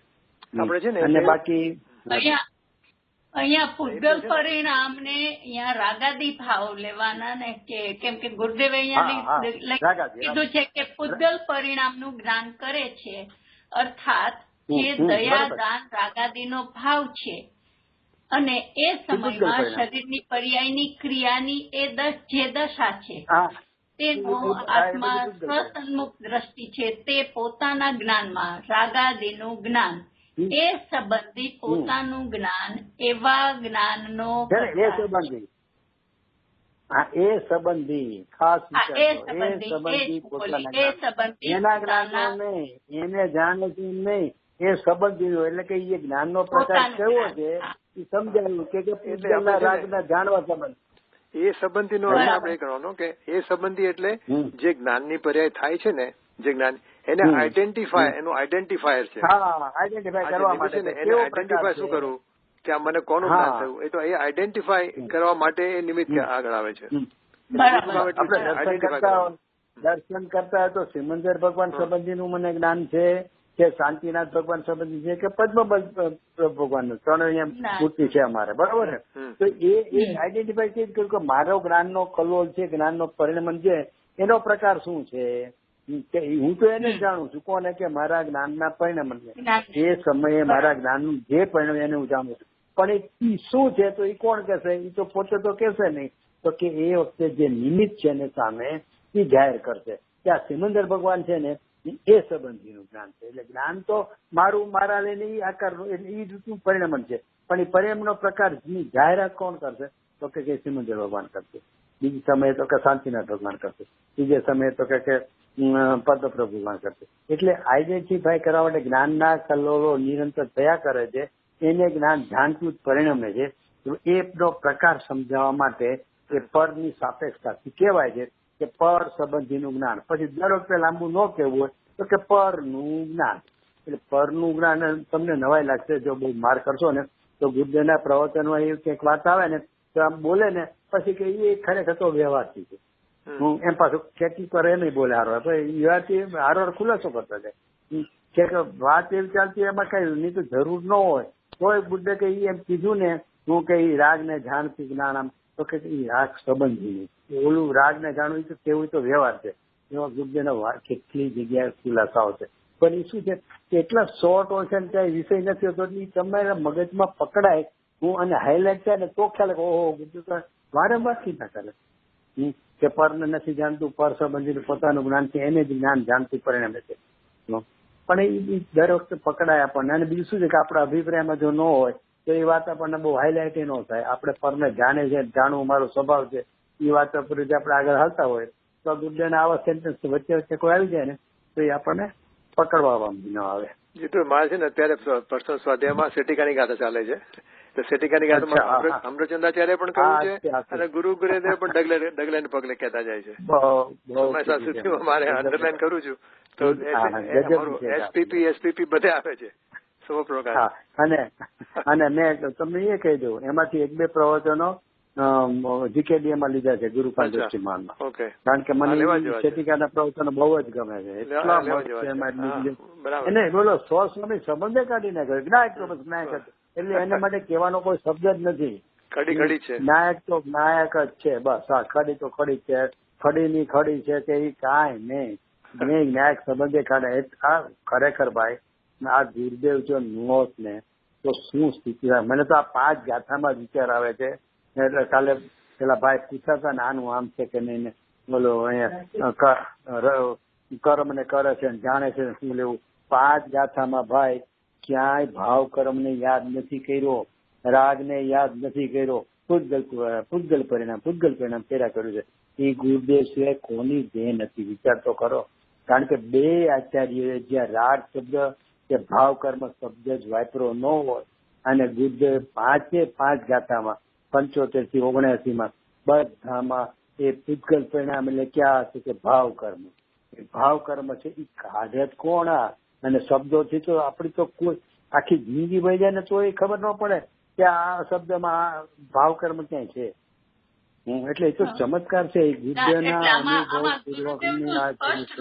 આપણે છે ને અને બાકી અહીંયા પૂતગલ પરિણામ ને અહીંયા રાગાદી ભાવ લેવાના ને, કે કેમ કે ગુરુદેવે અહીંયા કીધું છે કે પૂતગલ પરિણામ નું જ્ઞાન કરે છે, અર્થાત જે દયા દાન રાગાદી નો ભાવ છે અને એ સમયમાં શરીરની પર્યાયની ક્રિયાની જે દશા છે તેનો આત્મા સ્વસન્મુખ દ્રષ્ટિ છે, તે પોતાના જ્ઞાનમાં રાગાદીનું જ્ઞાન, એ સંબંધી પોતાનું જ્ઞાન, એવા જ્ઞાનનો એ સંબંધી ખાસ એના જ્ઞાન એને જાણે છે નહીં, એ સંબંધી એટલે કે એ જ્ઞાનનો પ્રકાર કેવો છે એ સમજાયું કે રાગના જાણવા સંબંધ. એ સંબંધી નો આપણે કરવાનો કે એ સંબંધી એટલે જે જ્ઞાનની પર્યાય થાય છે ને, જે જ્ઞાન એને આઈડેન્ટિફાય, એનું આઈડેન્ટિફાયર છે. આઈડેન્ટિફાય કરવા માટે એને આઈડેન્ટિફાય શું કરવું કે આ મને કોનું જ્ઞાન થયું, એ તો એ આઈડેન્ટિફાય કરવા માટે એ નિમિત્ત આગળ આવે છે. દર્શન કરતા તો સિમંદર ભગવાન સંબંધીનું મને જ્ઞાન છે, કે શાંતિનાથ ભગવાન સંબંધી છે, કે પદ્મ ભગવાન, ત્રણ અહીંયા મૂર્તિ છે અમારે, બરોબર ને. તો એ આઈડેન્ટિફાય કેવી કર્યું કે મારો જ્ઞાનનો કલોલ છે, જ્ઞાનનો પરિણામ છે, એનો પ્રકાર શું છે, હું તો એને જ જાણું છું. કોને કે મારા જ્ઞાનના પરિણામ, એ સમયે મારા જ્ઞાનનું જે પરિણામ એને હું જાણું છું. પણ એ શું છે તો એ કોણ કહેશે, એ તો પોતે તો કહેશે નહીં. તો કે એ વખતે જે નિમિત્ત છે ને સામે એ જાહેર કરશે કે આ સિમંદર ભગવાન છે ને એ સંબંધીનું જ્ઞાન છે. એટલે જ્ઞાન તો મારા લઈને એ આકારનું, એટલે એ રીતનું પરિણામ છે. પણ એ પરિણામનો પ્રકાર જાહેરાત કોણ કરશે તો કે સિમંદર ભગવાન કરશે, બીજી સમયે તો કે શાંતિનાથ ભગવાન કરશે, બીજે સમયે તો કે પદ્મપ્રભુ ભગવાન કરશે. એટલે આઈડેન્ટિફાય કરવા માટે જ્ઞાનના કલ્લોલો નિરંતર થયા કરે છે, એને જ્ઞાન જાણતું પરિણમે છે. એનો પ્રકાર સમજાવવા માટે એ પરની સાપેક્ષતાથી કહેવાય છે કે પર સંબંધીનું જ્ઞાન. પછી દર વખતે લાંબુ ન કહેવું હોય તો કે પરનું જ્ઞાન. એટલે પરનું જ્ઞાન તમને નવાઈ લાગશે જો બહુ માર કરશો ને, તો ગુરુદેવના પ્રવચનમાં એ કંઈક વાત આવે ને તો આમ બોલે ને પછી કે એ ખરેખર તો વ્યવહારથી છે. હું એમ પાછું ખેતી પર એ નહીં બોલે હારો, વ્યવહારથી હારો ખુલાસો કરતા જાય કે વાત એવી ચાલતી એમાં કઈ નહીં તો જરૂર ન હોય તોય બુદ્ધે કે એમ કીધું ને, હું કે રાગ ને જાણતી જ્ઞાન, આમ તો કે રાગ સંબંધી, ઓલું રાગ ને જાણવું તો કેવું તો વ્યવહાર છે. એવા બુદ્ધના કેટલી જગ્યાએ ખુલાસાઓ છે. પણ એ શું છે કે એટલા શોર્ટ હોય છે ને ત્યાં વિષય નથી હોતો, એટલે તમારા મગજમાં પકડાય હું અને હાઇલાઇટ થાય ને તો ખ્યાલ કે ઓહો બુદ્ધ વારંવાર ચિંતા કરે કે પરને નથી જાણતું, પર સંબંધીનું પોતાનું જ્ઞાન છે, એને જ જ્ઞાન જાણતું પરિણામે છે. પણ એ દર વખતે પકડાય આપણને. અને બીજું શું છે કે આપણા અભિપ્રાયમાં જો ન હોય તો એ વાત આપણને બહુ હાઇલાઇટ ન થાય. આપણે પરને જાણે છે, જાણવું મારો સ્વભાવ છે, એ વાત પર આપણે આગળ હાલતા હોય તો ગુરુદેવના આવા સેન્ટેન્સ વચ્ચે વચ્ચે કોઈ આવી જાય ને તો એ આપણને પકડવા ન આવે. જીતુ મારે છે ને અત્યારે પર્સનલ સ્વાધ્યાયમાં સેટિકાની ગાથા ચાલે છે. તો સેટિકાની ગાથામાં અમૃતચંદ્રાચાર્ય પણ કહ્યું છે અને ગુરુ ગુરુદેવ પણ ડગલે ને પગલે કહેતા જાય છે. મારે અંડરલાઈન કરું છું તો એસપીપી બધે આવે છે. અને મેં તમને એ કહી દઉં, એમાંથી એક બે પ્રવચનો જીકેડીએમાં લીધા છે ગુરુપાલ દ્રષ્ટિમાનમાં. કારણ કે મને શેતિકાના પ્રવચનો બહુ જ ગમે છે. એટલા મસ્ત એને બોલો 100 સ્વામી સંબંધે કાઢી નાખ્યો. જ્ઞાયક એટલે એના માટે કહેવાનો કોઈ શબ્દ જ નથી. ખડી છે નાયક તો નાયક જ છે બસ. હા, ખડી તો ખડી છે, ખડીની ખડી છે કે એ કાંઈ નહીં નાયક સંબંધે કાઢે. આ ખરેખર ભાઈ આ ગુરુદેવ જો નોત ને તો શું સ્થિતિ હોય. મને તો આ 5 ગાથામાં જ વિચાર આવે છે. એટલે કાલે પેલા ભાઈ પૂછાતા ને આનું આમ છે કે નહીં ને બોલો અહીંયા કર્મ ને કરે છે જાણે છે શું લેવું. 5 ગાથામાં ભાઈ ક્યાંય ભાવ કર્મ ને યાદ નથી કર્યો, રાગ ને યાદ નથી કર્યો, પૂતગલ પરિણામ કર્યા કર્યું છે. એ ગુરુદેવ સિવાય કોની દેહ નથી. વિચાર તો કરો. કારણ કે 2 આચાર્યોએ જ્યાં રાગ શબ્દ કે ભાવ કર્મ શબ્દ જ વાપરો ન હોય અને ગુરુદેવ 5 ગાથામાં 75 થી 79 માં બધામાં એ પૂતગલ પરિણામ એટલે ક્યાં હતું કે ભાવ કર્મ. એ ભાવ કર્મ છે એ કાઢે કોણ? અને શબ્દોથી તો આપડી તો કોઈ આખી જિંદગી વહી જાય ને તો એ ખબર ન પડે કે આ શબ્દમાં ભાવ કર્મ ક્યાંય છે. એટલે એ તો ચમત્કાર છે.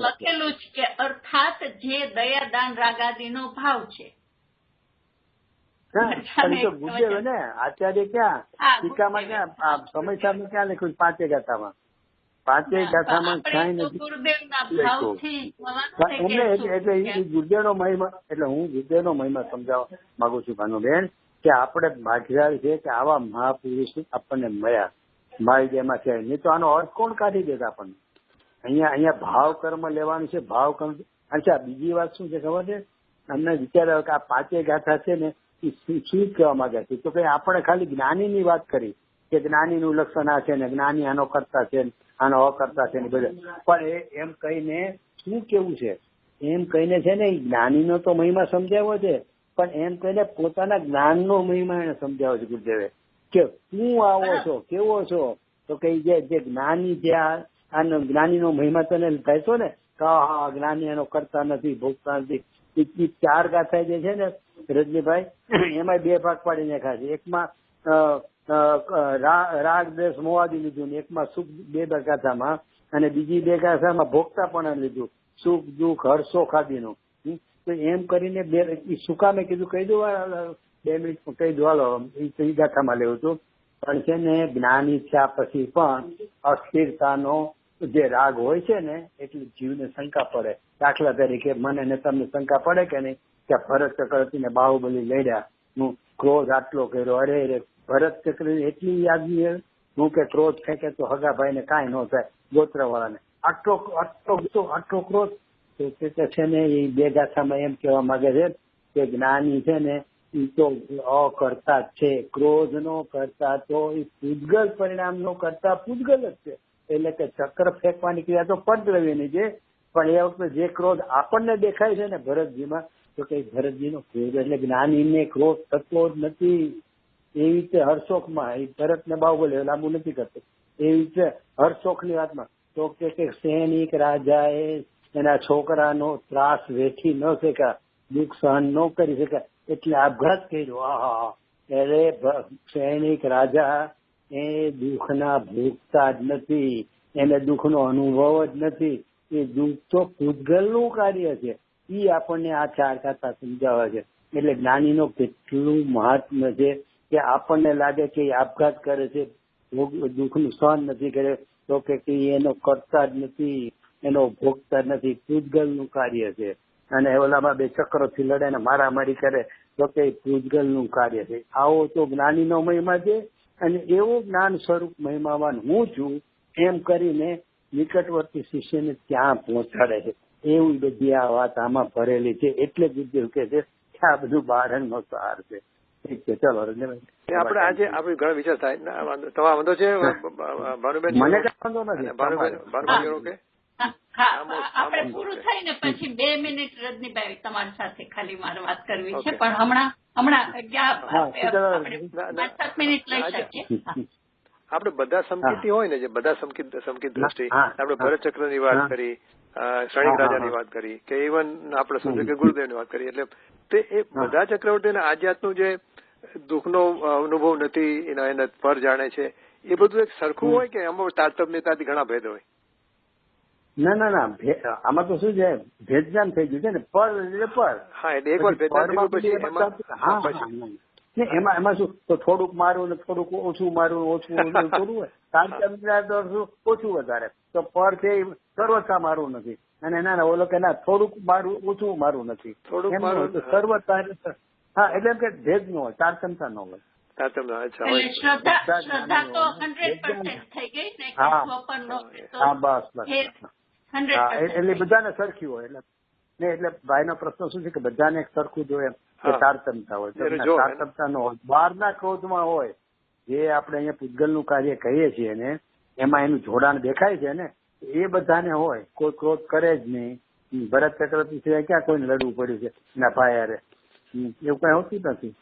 લખેલું છે કે અર્થાત જે દયા દાન રાગાદીનો ભાવ છે. ગુરુદેવ ને આચાર્ય ક્યાં ટીકામાં ક્યાં સમયસામાં ક્યાં લખ્યું? 5 ગાથામાં 5 ગાથામાં ક્યાંય નથી. એટલે એ ગુરુદેવનો મહિમા, એટલે હું ગુરુદેવનો મહિમા સમજાવવા માંગુ છું ભાનુબેન કે આપણે ભાગ્યશાળી છે કે આવા મહાપુરુષ આપણને મળ્યા. મારી જેમાં છે નહીં તો આનો અર્થ કોણ કાઢી દેતા આપણને? અહીંયા ભાવ કર્મ લેવાનું છે. ભાવ કર્મ. અચ્છા, બીજી વાત શું છે ખબર છે? અમને વિચાર આવ્યો કે આ 5 ગાથા છે ને એ શું કહેવા માંગે છે? તો કે આપણે ખાલી જ્ઞાનીની વાત કરી કે જ્ઞાનીનું લક્ષણ આ છે ને જ્ઞાની આનો કરતા છે આનો અકર્તા છે ને બધે. પણ એમ કહીને શું કેવું છે? એમ કહીને છે ને જ્ઞાનીનો તો મહિમા સમજાવ્યો છે, પણ એમ કહીને પોતાના જ્ઞાનનો મહિમા એને સમજાવ્યો છે ગુરુદેવે કે હું આવો છો, કેવો છો? તો કઈ જે જ્ઞાની છે આનો જ્ઞાનીનો મહિમા તને કહેશો ને કે હા જ્ઞાની એનો કરતા નથી, ભોગતા નથી. 4 ગાથા જે છે ને રજનીભાઈ, એમાં 2 ભાગ પાડી નાખ્યા છે. એકમાં રાગ દ્વેષ મોહાદી લીધું ને એકમાં સુખ 2 ગાથામાં, અને બીજી 2 ગાથામાં ભોગતા પણ લીધું, સુખ દુઃખ હર્ષો ખાદીનું. તો એમ કરીને 2 સુકામે કીધું કહી દો 2 મિનિટ કહી દો હાલો એ ગાથામાં લેવું હતું. પણ છે ને જ્ઞાની થયા પછી પણ અસ્થિરતાનો જે રાગ હોય છે ને એટલે જીવને શંકા પડે. દાખલા તરીકે મને ને તમને શંકા પડે કે નહીં કે ભરત ચક્રવર્તી ને બાહુબલી લડ્યા, હું ક્રોધ આટલો કર્યો, અરે ભરત ચક્રવર્તી એટલી યાદ હું કે ક્રોધ ફેંકે તો હગાભાઈ ને કાંઈ ન થાય, ગોત્રવાળાને આટલો ક્રોધ. છે ને એ 2 ગાથામાં એમ કહેવા માંગે છે કે જ્ઞાની છે ને એ તો અકર્તા છે, ક્રોધ નો કરતા તો એ પૂતગલ પરિણામ નો કરતા પૂતગલ જ છે. એટલે કે ચક્ર ફેંકવાની ક્રિયા તો પંચદ્રવ્યની છે, પણ એ વખતે જે ક્રોધ આપણને દેખાય છે ને ભરતજીમાં, તો કે ભરતજીનો ક્રોધ એટલે જ્ઞાનીને ક્રોધ થતો જ નથી. એવી રીતે હરશોકમાં એ ભરતને બાહુબલી લાંબુ નથી કરતો, એવી રીતે હરશોકની વાતમાં તો કે સૈનિક રાજાએ એના છોકરાનો ત્રાસ વેઠી ન શક્યા, દુઃખ સહન ન કરી શક્યા એટલે આપઘાત કર્યો. આહા, એટલે સૈનિક રાજા એ દુઃખના ભોગતા જ નથી, એને દુઃખનો અનુભવ જ નથી. એ દુઃખ તો પૂતગલનું કાર્ય છે. એ આપણને આ 4 ગાથા સમજાવે છે. એટલે જ્ઞાનીનો કેટલું મહાત્મ્ય છે કે આપણને લાગે કે આપઘાત કરે છે, દુઃખનું સહન નથી કરે, તો કે એનો કરતા જ નથી, એનો ભોગતા નથી, પૂતગલનું કાર્ય છે. અને ઓલામાં 2 ચક્રોથી લડે ને મારામારી કરે તો કે પૂતગલનું કાર્ય છે. આવો તો જ્ઞાનીનો મહિમા છે. અને એવો જ્ઞાન સ્વરૂપ મહિમાવાન હું છું એમ કરીને નિકટવર્તી શિષ્યને ત્યાં પહોંચાડે છે. એવી બધી આ વાત આમાં ભરેલી છે. એટલે ગુરુદેવ કે છે કે આ બધું બાળકનો સાર છે. ઠીક છે, ચલો રજનીભાઈ, આપણે આજે આપણે ઘણા વિચાર થાય. તમારા વાંધો છે ભાનુબેન? મને કઈ વાંધો નથી. ભાનુબેન ઓકે, આપણે પૂરું થાય ને પછી 2 મિનિટ રજનીભાઈ તમારી સાથે ખાલી મારે વાત કરવી છે, પણ હમણાં 5-7 મિનિટ લઈ શકીએ. આપણે બધા સમકીતી હોય ને, જે બધા સમકીત દ્રષ્ટિ, આપણે ભરત ચક્રની વાત કરી, ક્ષણિક રાજાની વાત કરી, કે ઇવન આપણે સમજો કે ગુરુદેવની વાત કરી. એટલે તે એ બધા ચક્રવર્તીને આ જાતનું જે દુઃખનો અનુભવ નથી એને પર જાણે છે, એ બધું એક સરખું હોય કે આમાં તારતમ્યતાથી ઘણા ભેદ હોય? ના, આમાં તો શું છે, ભેદજાન થઈ ગયું છે ને. પર એટલે પર. હા, એટલે એકવાર ભેદજાન એમાં શું તો થોડુંક મારું ને થોડુંક ઓછું મારું, ઓછું થોડું હોય. તારતમ્ય ઓછું વધારે, તો પર છે સર્વતા મારું નથી. અને ના ઓલો કે ના થોડુંક મારું ઓછું મારું નથી, સર્વતા. હા, એટલે એમ કે ભેદ નો હોય, તારતમ્યતા ન હોય. શ્રદ્ધા તો 100% થઈ ગઈ ને. હા, બસ. એટલે બધાને સરખી હોય. એટલે ભાઈનો પ્રશ્ન શું છે કે બધાને સરખું જોઈએ કે તારતમ્યતા હોય. તારતમ્યતા ન હોય, બહારના ક્રોધમાં હોય. જે આપણે અહીંયા પૂતગલનું કાર્ય કહીએ છીએ ને એમાં એનું જોડાણ દેખાય છે ને, એ બધાને હોય. કોઈ ક્રોધ કરે જ નહીં. ભરત ચક્રવર્તી સિવાય ક્યાં કોઈને લડવું પડ્યું છે એના ભાઈ હારે? એવું કઈ હોતું નથી.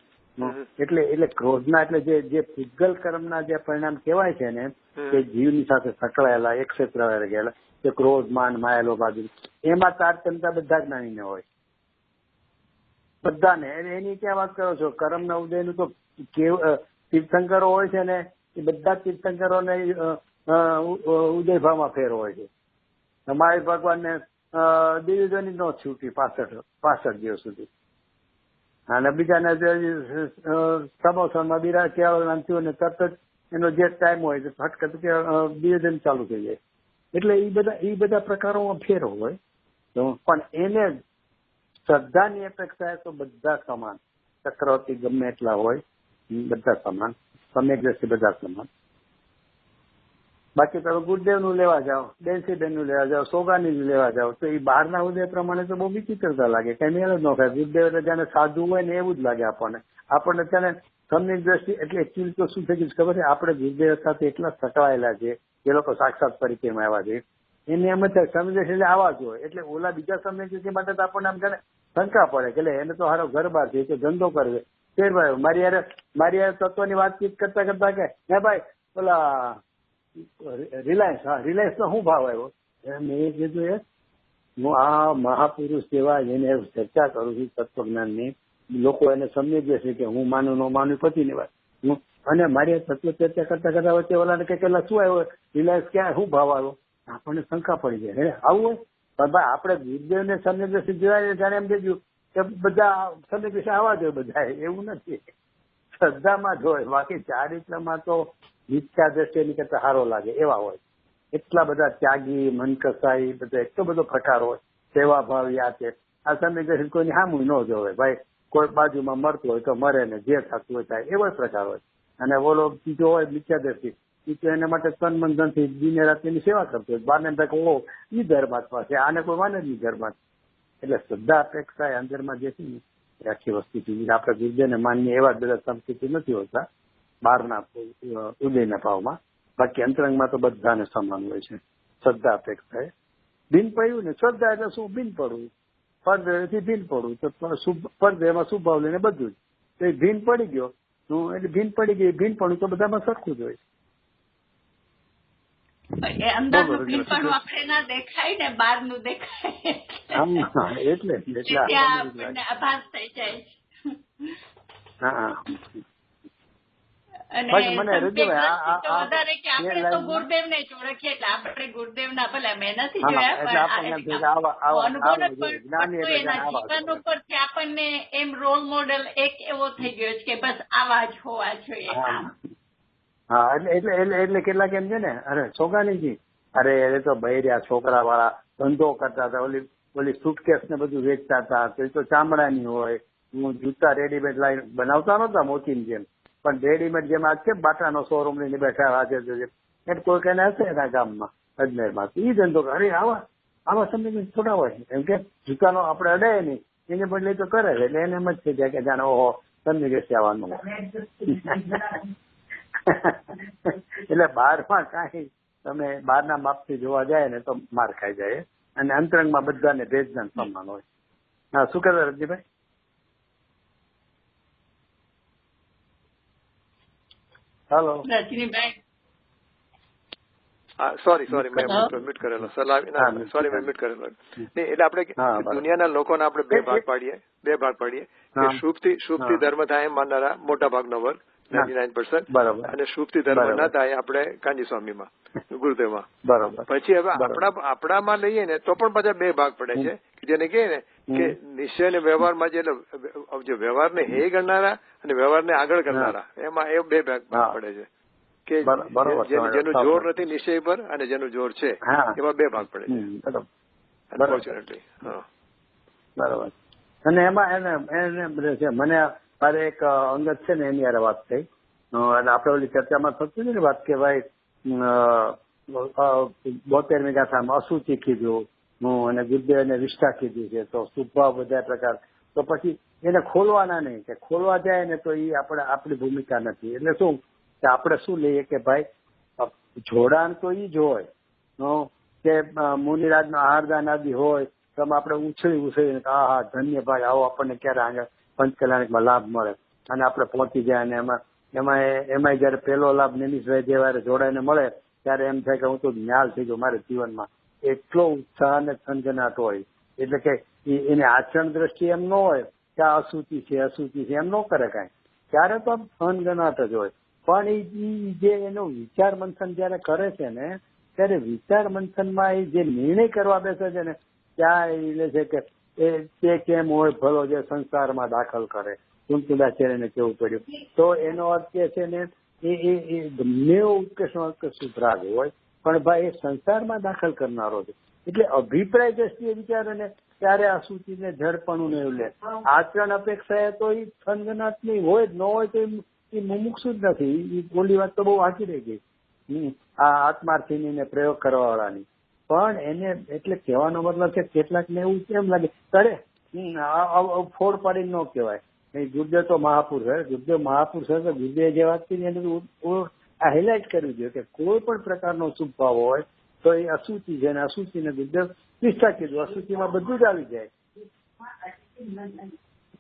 એટલે ક્રોધના એટલે જે પૂગલ કર્મના જે પરિણામ કહેવાય છે ને કે જીવની સાથે સંકળાયેલા એક ક્ષેત્ર ગયેલા કે ક્રોધ માન માયા લોભ આદિ એમાં તારતમ્યતા બધા જ્ઞાનીને હોય બધાને. એની ક્યાં વાત કરો છો? કર્મના ઉદયનું તો તીર્થંકરો હોય છે ને એ બધા તીર્થંકરોને ઉદય ભાવમાં ફેર હોય છે. મહાવીર ભગવાનને દિવ્યજની નો છૂટી 65 દિવસ સુધી અને બીજાને સમોસનમાં બિરા કેળવવાનું થયું ને તરત જ એનો જે ટાઈમ હોય છે ફટકત કે દિવ્યજન ચાલુ થઈ જાય. એટલે એ બધા પ્રકારોમાં ફેર હોય પણ એને શ્રદ્ધાની અપેક્ષા તો બધા સમાન. ચક્રવર્તી ગમે એટલા હોય બધા સમાન, સમ્યક દ્રષ્ટિ બધા સમાન. બાકી તમે ગુરુદેવ નું લેવા જાઓ, ડેન્સીબેન નું લેવા જાઓ, સોગાની નું લેવા જાઓ તો એ બહારના ઉદય પ્રમાણે તો બહુ વિચિત્રતા લાગે. કઈ મેળ જ ન થાય. ગુરુદેવ એટલે જાણે સાધુ હોય ને એવું જ લાગે આપણને ત્યાં સમ્યક દ્રષ્ટિ. એટલે એકચ્યુઅલી તો શું થઈ ગયું ખબર છે? આપણે ગુરુદેવ સાથે એટલા સંકળાયેલા છે જે લોકો સાક્ષાત પરિચયમાં આવ્યા છે એને એમ જ થાય સમ્યક દ્રષ્ટિ એટલે આવા જ હોય. એટલે ઓલા બીજા સમ્યક દ્રષ્ટિ માટે તો આપણને આમ જાણે શંકા પડે કે એને તો હારો ઘર બહાર છે કે ધંધો કરે છે. મારી યાર તત્વની વાતચીત કરતા કરતા કે હે ભાઈ ઓલા રિલાયન્સ નો શું ભાવ આવ્યો? મેં કીધું હું આ મહાપુરુષ જેવા એને ચર્ચા કરું છું તત્વજ્ઞાનની. લોકો એને સમજે છે કે હું માનું ન માનું પતિની વાત. અને મારી તત્વ ચર્ચા કરતા કરતા વચ્ચે ઓલાને કે પેલા શું આવ્યો રિલાયન્સ ક્યાં શું ભાવ આવ્યો? આપણને શંકા પડી જાય. હે આવું હોય પણ ભાઈ આપણે ગુરુદેવને સમ્યક જોયા જાણે એમ કીધું કે બધા સમ્યક વિશે આવા જોઈએ બધા. એવું નથી. શ્રદ્ધામાં જ હોય. બાકી ચારિત્રમાં તો મિથ્યા દ્રષ્ટિની કરતા સારો લાગે એવા હોય. એટલા બધા ત્યાગી મનકસાઈ બધા એટલો બધો પ્રકાર હોય. સેવા ભાવ યા છે. આ સમ્યક દ્રષ્ટિ કોઈની સામું ન જોવે. ભાઈ કોઈ બાજુમાં મરતું હોય તો મરે ને જે થતું હોય થાય એવો પ્રકાર હોય. અને ઓલો બીજો હોય મિથ્યા દ્રષ્ટિ તો એના માટે તન મન ધનથી દિને રાતની સેવા કરતો હોય. બારને ઓ ઈ ધર્માત્મા છે આને કોઈ માને જ નહીં ધર્માત્મા. એટલે શ્રદ્ધા અપેક્ષા અંદરમાં જે છે ને એ આખી વસ્તુ છે. આપણે ગુરુદેવને માનીએ એવા બધા સંસ્કૃતિ નથી હોતા બહારના ઉદયના ભાવમાં. બાકી અંતરંગમાં તો બધાને સમાન હોય છે. શ્રદ્ધા અપેક્ષા એ બિન પડ્યું ને શ્રદ્ધા એટલે શું? બિન પડવું. પરદેથી ભીન પડવું તો પરદેમાં શુભાવ લઈને બધું જ ભીન પડી ગયો એટલે ભીન પડી ગઈ. ભીન પડવું તો બધામાં સરખું જ હોય. અંદરનું ભીનપણું આપણે ના દેખાય ને બહારનું દેખાય એટલે આભાસ થઈ જાય. હા અને વધારે કે આપણે તો ગુરુદેવ ને જ ઓળખીએ એટલે આપણે ગુરુદેવ ના ભલે મેં નથી જોયા પણ એના જીવન ઉપરથી આપણને એમ રોલ મોડેલ એક એવો થઈ ગયો છે કે બસ આવા જ હોવા જોઈએ. હા એટલે કેટલાક એમ છે ને અરે છોકરાની અરે એ તો બૈર્યા છોકરા વાળા ધંધો કરતા હતા. ઓલી સુટકેસ ને બધું વેચતા હતા તો એ તો ચામડાની હોય. હું જૂતા રેડીમેડ લાઈન બનાવતા નહોતા મોચીની જેમ પણ રેડીમેડ જેમ આજ કેમ બાટાનો શોરૂમ લઈને બેઠા આજે એટલે કોઈ કઈને હશે એના ગામમાં અજમેરમાં એ ધંધો અરે આવા સમય થોડા હોય એમ કે જૂતાનો આપણે અડાય નહીં એને બદલે તો કરે છે એટલે એને એમ જ થઈ જાય કે જાણે ઓહો તમને બેસી આવવાનું. એટલે બહારમાં કાંઈ તમે બહારના માપથી જોવા જાય ને તો માર ખાઈ જાય અને અંતરંગમાં બધાને ભેજના સમાન હોય. હા શું કહેતા રજીભાઈ? હેલો રજનીભાઈ. સોરી મેં મ્યુટ કરેલો. સોરી મેં મ્યુટ કરેલો. એટલે આપણે દુનિયાના લોકોને આપણે બે ભાગ પાડીએ કે શુભથી ધર્મ થાય માનનારા મોટા ભાગનો વર્ગ 99% અને શુભથી ધર્મ ના થાય આપણે કાંજી સ્વામીમાં ગુરુદેવમાં. પછી હવે આપણામાં લઈએ ને તો પણ પાછા બે ભાગ પડે છે જેને કહે ને કે નિશ્ચય અને વ્યવહારમાં જે વ્યવહારને હે ગણનારા અને વ્યવહારને આગળ કરનારા એમાં એ બે ભાગ પડે છે કે જેનું જોર નથી નિશ્ચય પર અને જેનું જોર છે એમાં બે ભાગ પડે છે અનફોર્ચ્યુનેટલી. બરાબર. અને એમાં એને મને મારે એક અંગત છે ને એની યાર વાત થઈ અને આપણે ઓલી ચર્ચામાં થતું ને વાત કે ભાઈ 72મી ગાથામાં અસુચિ કીધું અને ગુરુદેવને વિષ્ઠા કીધી છે તો શુભભાવ બધા પ્રકાર તો પછી એને ખોલવાના નહીં કે ખોલવા જાય ને તો એ આપણી ભૂમિકા નથી. એટલે શું કે આપણે શું લઈએ કે ભાઈ જોડાણ તો એ જ હોય કે મુનિરાજનો આહારદાન આદિ હોય તો આપણે ઉછળીને હા ધન્ય ભાઈ આવો આપણને ક્યારે આગળ પંચકલ્યાણમાં લાભ મળે અને આપણે પહોંચી જાય. અને એમાં જયારે પહેલો લાભ નિમિષભાઈ જેવારે જોડાઈને મળે ત્યારે એમ થાય કે હું તો જ્ઞાલ થઈ ગયો મારા જીવનમાં. એટલો ઉત્સાહ અને થનગનાટ હોય. એટલે કે એને આચરણ દ્રષ્ટિએ એમ ન હોય કે આ અશુચિ છે એમ ન કરે કાંઈ. ત્યારે તો આમ થનગનાટ જ હોય. પણ એ જે એનો વિચાર મંથન જયારે કરે છે ને ત્યારે વિચાર મંથનમાં એ જે નિર્ણય કરવા બેસે છે ને ત્યાં એ લે છે કે તે કેમ હોય ભલો જે સંસારમાં દાખલ કરે. કુંતુદાચાર્યને કેવું પડ્યું. તો એનો અર્થ એ છે ને એ ગમે એવો ઉત્કૃષ્ટ રાગ હોય પણ ભાઈ એ સંસારમાં દાખલ કરનારો છે. એટલે અભિપ્રાય દ્રષ્ટિએ વિચારે ને ત્યારે આ સૂચિને જડપણું ને એવું લે. આચરણ અપેક્ષાએ તો એ થનગનાટ ની હોય જ ન હોય તો એ મુમુક્ષુ જ નથી. એ બોલી વાત તો બહુ વાંચી રહી ગઈ આ આત્માર્થીની ને પ્રયોગ કરવા વાળાની. પણ એને એટલે કહેવાનો મતલબ છે કેટલાક ને એવું કેમ લાગે અરે ફોડ પાડીને ન કહેવાય. ગુરુદેવ તો મહાપુરુષ છે. ગુરુદેવ મહાપુરુષ છે તો ગુરુદેવ જે વાત કરી એને આ હાઇલાઇટ કરવી જોઈએ કે કોઈ પણ પ્રકારનો શુભ ભાવ હોય તો એ અશુચિ છે. અને અશુચિને ગુરુદેવ નિષ્ઠા કીધું. અશુચિમાં બધું જ આવી જાય.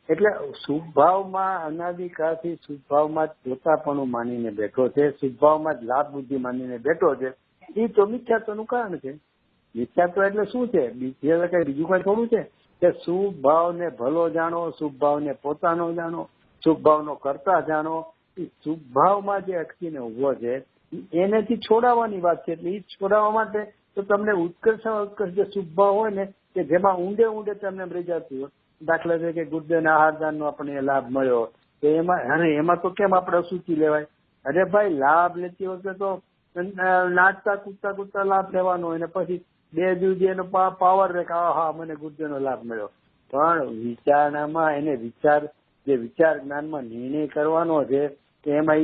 એટલે શુભભાવમાં અનાદિકાળથી શુભભાવમાં જ પોતાપણું માનીને બેઠો છે. શુભભાવમાં જ લાભ બુદ્ધિ માનીને બેઠો છે. એ તો મિથ્યાત્વનું કારણ છે. મિથ્યાત્વ એટલે શું છે? બીજું કઈ થોડું છે કે શુભ ભાવને ભલો જાણો, શુભ ભાવને પોતાનો જાણો, શુભ ભાવનો કરતા જાણો. એ શુભ ભાવમાં જે અટકીને ઉભો છે એનેથી છોડાવવાની વાત છે. એટલે એ છોડાવવા માટે તો તમને ઉત્કર્ષ જે શુભ ભાવ હોય ને કે જેમાં ઊંડે તમને રજાતું હોય. દાખલા તરીકે ગુરુદેવના આહારદાનનો આપણને લાભ મળ્યો તો એમાં તો કેમ આપણે અશુચિ લેવાય? અરે ભાઈ લાભ લેતી વખતે તો નાચતા કૂદતા લાભ લેવાનો હોય ને પછી 2 દિવસ એનો પાવર રહે કે હા મને ગુરુદેવનો લાભ મળ્યો. પણ વિચારણામાં એને વિચાર જ્ઞાનમાં નિર્ણય કરવાનો છે કે એમાં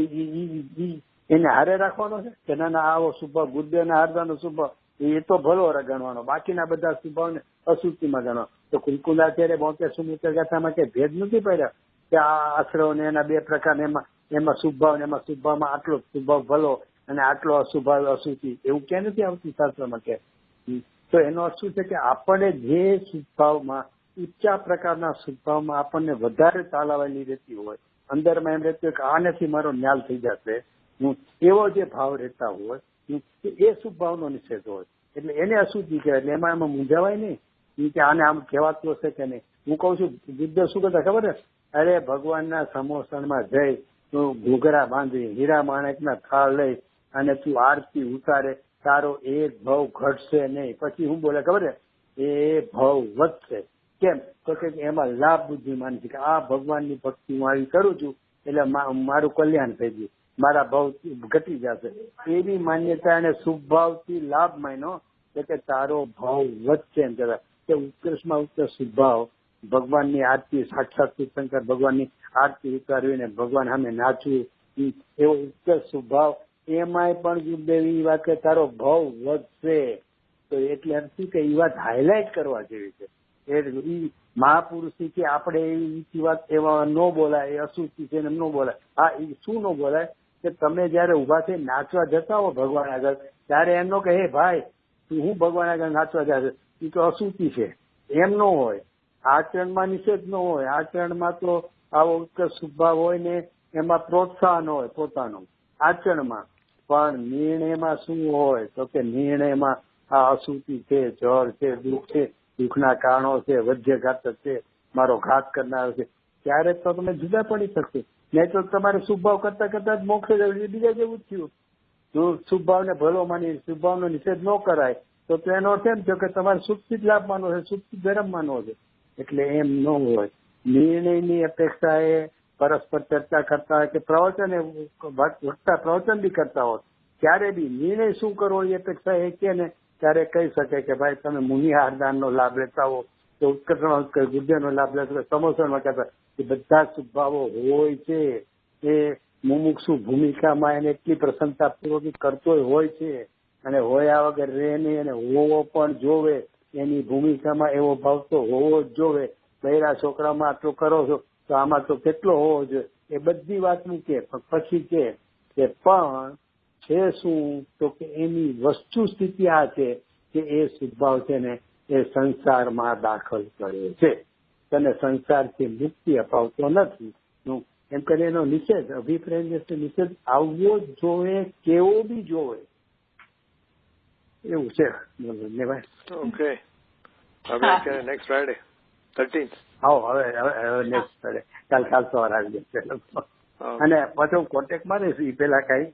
એને હારે રાખવાનો છે કે ના આવો શુભ ગુરુદેવના આહારદાનનો શુભ એ તો ભલો ગણવાનો. બાકીના બધા શુભાવને અશુચિમાં ગણવાનો. તો કુલકુલાચાર્ય 72 સૂત્ર ગાથામાં કે ભેદ નથી પડ્યા કે આ આશ્રવ ને એના 2 પ્રકાર એમાં શુભભાવ ને એમાં શુભભાવમાં આટલો શુભભાવ ભલો અને આટલો અશુભાવ અશુચિ એવું ક્યાં નથી આવતું શાસ્ત્રમાં કે. તો એનો અર્થ શું છે કે આપણે જે શુભભાવમાં ઊંચા પ્રકારના શુભભાવમાં આપણને વધારે તાલાવેલી રહેતી હોય અંદરમાં એમ રહેતું હોય કે આનેથી મારો ન્યાલ થઈ જશે એવો જે ભાવ રહેતા હોય એ શુભભાવનો નિષેધ હોય. એટલે એને અશુચિ કહેવાય. એટલે એમાં મૂંઝાવાય નહીં કે આને આમ કહેવાતું હશે કે નહીં. હું કઉ છું ગુરુદેવ શું કરતા ખબર છે? અરે ભગવાનના સમોસણમાં જઈ તું ઘૂઘરા બાંધી હીરા માણેકના થાળ લઈ અને તું આરતી ઉતારે તારો એક ભાવ ઘટશે નહીં. પછી હું બોલે ખબર છે? એ ભાવ વધશે. કેમ? તો કે એમાં લાભ બુદ્ધિ માની છે કે આ ભગવાનની ભક્તિ હું આવી કરું છું એટલે મારું કલ્યાણ થઈ ગયું, મારા ભાવ ઘટી જશે. એવી માન્યતા અને શુભ ભાવથી લાભ માન્યો કે તારો ભાવ વધશે એમ કહેવાય કે ઉત્કર્ષમાં ઉત્કર્ષ શુભ ભાવ ભગવાનની આરતી સાક્ષાત શંકર ભગવાનની આરતી ઉતારવીને ભગવાન સામે નાચવું એવો ઉત્કર્ષ શુભ ભાવ એમાંય પણ ગુરુદેવ વાત કે તારો ભાવ વધશે. તો એટલે એમ શું કે એ વાત હાઇલાઇટ કરવા જેવી છે. એ મહાપુરુષની કે આપણે એવી વાત એવા ન બોલાય, એ અશુચિ છે એમ ન બોલાય. હા એ શું ન બોલાય કે તમે જયારે ઉભા થઈ નાચવા જતા હો ભગવાન આગળ ત્યારે એમ નો કે હે ભાઈ તું હું ભગવાન આગળ નાચવા જશે એ તો અશુચિ છે એમ ન હોય. આચરણમાં નિષેધ ન હોય. આચરણમાં તો આવો ઉત્કર્ષ શુભભાવ હોય ને એમાં પ્રોત્સાહન હોય પોતાનું આચરણમાં. પણ નિર્ણયમાં શું હોય તો કે નિર્ણયમાં આ અશુચિ છે, જળ છે, દુઃખ છે, દુઃખના કારણો છે, વજ્યઘાતક છે, મારો ઘાત કરનાર છે. ત્યારે તો તમે જુદા પડી શકશો. નહીં તો તમારે શુભભાવ કરતા કરતા જ મોક્ષ બીજા જેવું જ થયું. જો શુભભાવને ભલો માની શુભભાવનો નિષેધ ન કરાય તો એનો અર્થ એમ થયો કે તમારે સુખથી જ લાભ માનવો છે, સુખથી ધર્મ માનવો છે. એટલે એમ ન હોય. નિર્ણયની અપેક્ષા એ પરસ્પર ચર્ચા કરતા હોય કે પ્રવચન બી કરતા હોય ત્યારે બી નિર્ણય શું કરવો એ અપેક્ષા એ કે ને ત્યારે કહી શકે કે ભાઈ તમે મુનિ આહારદાનનો લાભ લેતા હો તો ઉત્કર્ષ ગુરુદેવનો લાભ લેતા સમોસણમાં કહેતા એ બધા શુભભાવો હોય છે. એ મુમુક્ષુ ભૂમિકામાં એને એટલી પ્રસન્નતાપૂર્વક કરતો હોય છે અને હોયા વગર રહે નહીં અને હોવો પણ જોવે. એની ભૂમિકામાં એવો ભાવ તો હોવો જ જોવે. બૈરા છોકરામાં આટલો કરો છો તો આમાં તો કેટલો હોવો જોઈએ. એ બધી વાત મૂકે પછી કે પણ છે શું તો કે એની વસ્તુ સ્થિતિ આ છે કે એ શુભભાવ છે ને એ સંસારમાં દાખલ કરે છે. તને સંસારથી મુક્તિ અપાવતો નથી. એમ કરીને એનો નિષેધ, અભિપ્રેત નિષેધ આવવો જ જોવે, કેવો બી જોવે, એવું છે. ઓકે, હવે નેક્સ્ટ ફ્રાઈડે 13th. હવે નેક્સ્ટ ફ્રાઈડે કાલ સવારે આવી જશે. અને પાછો કોન્ટેક્ટ મારીશ એ પેલા કઈ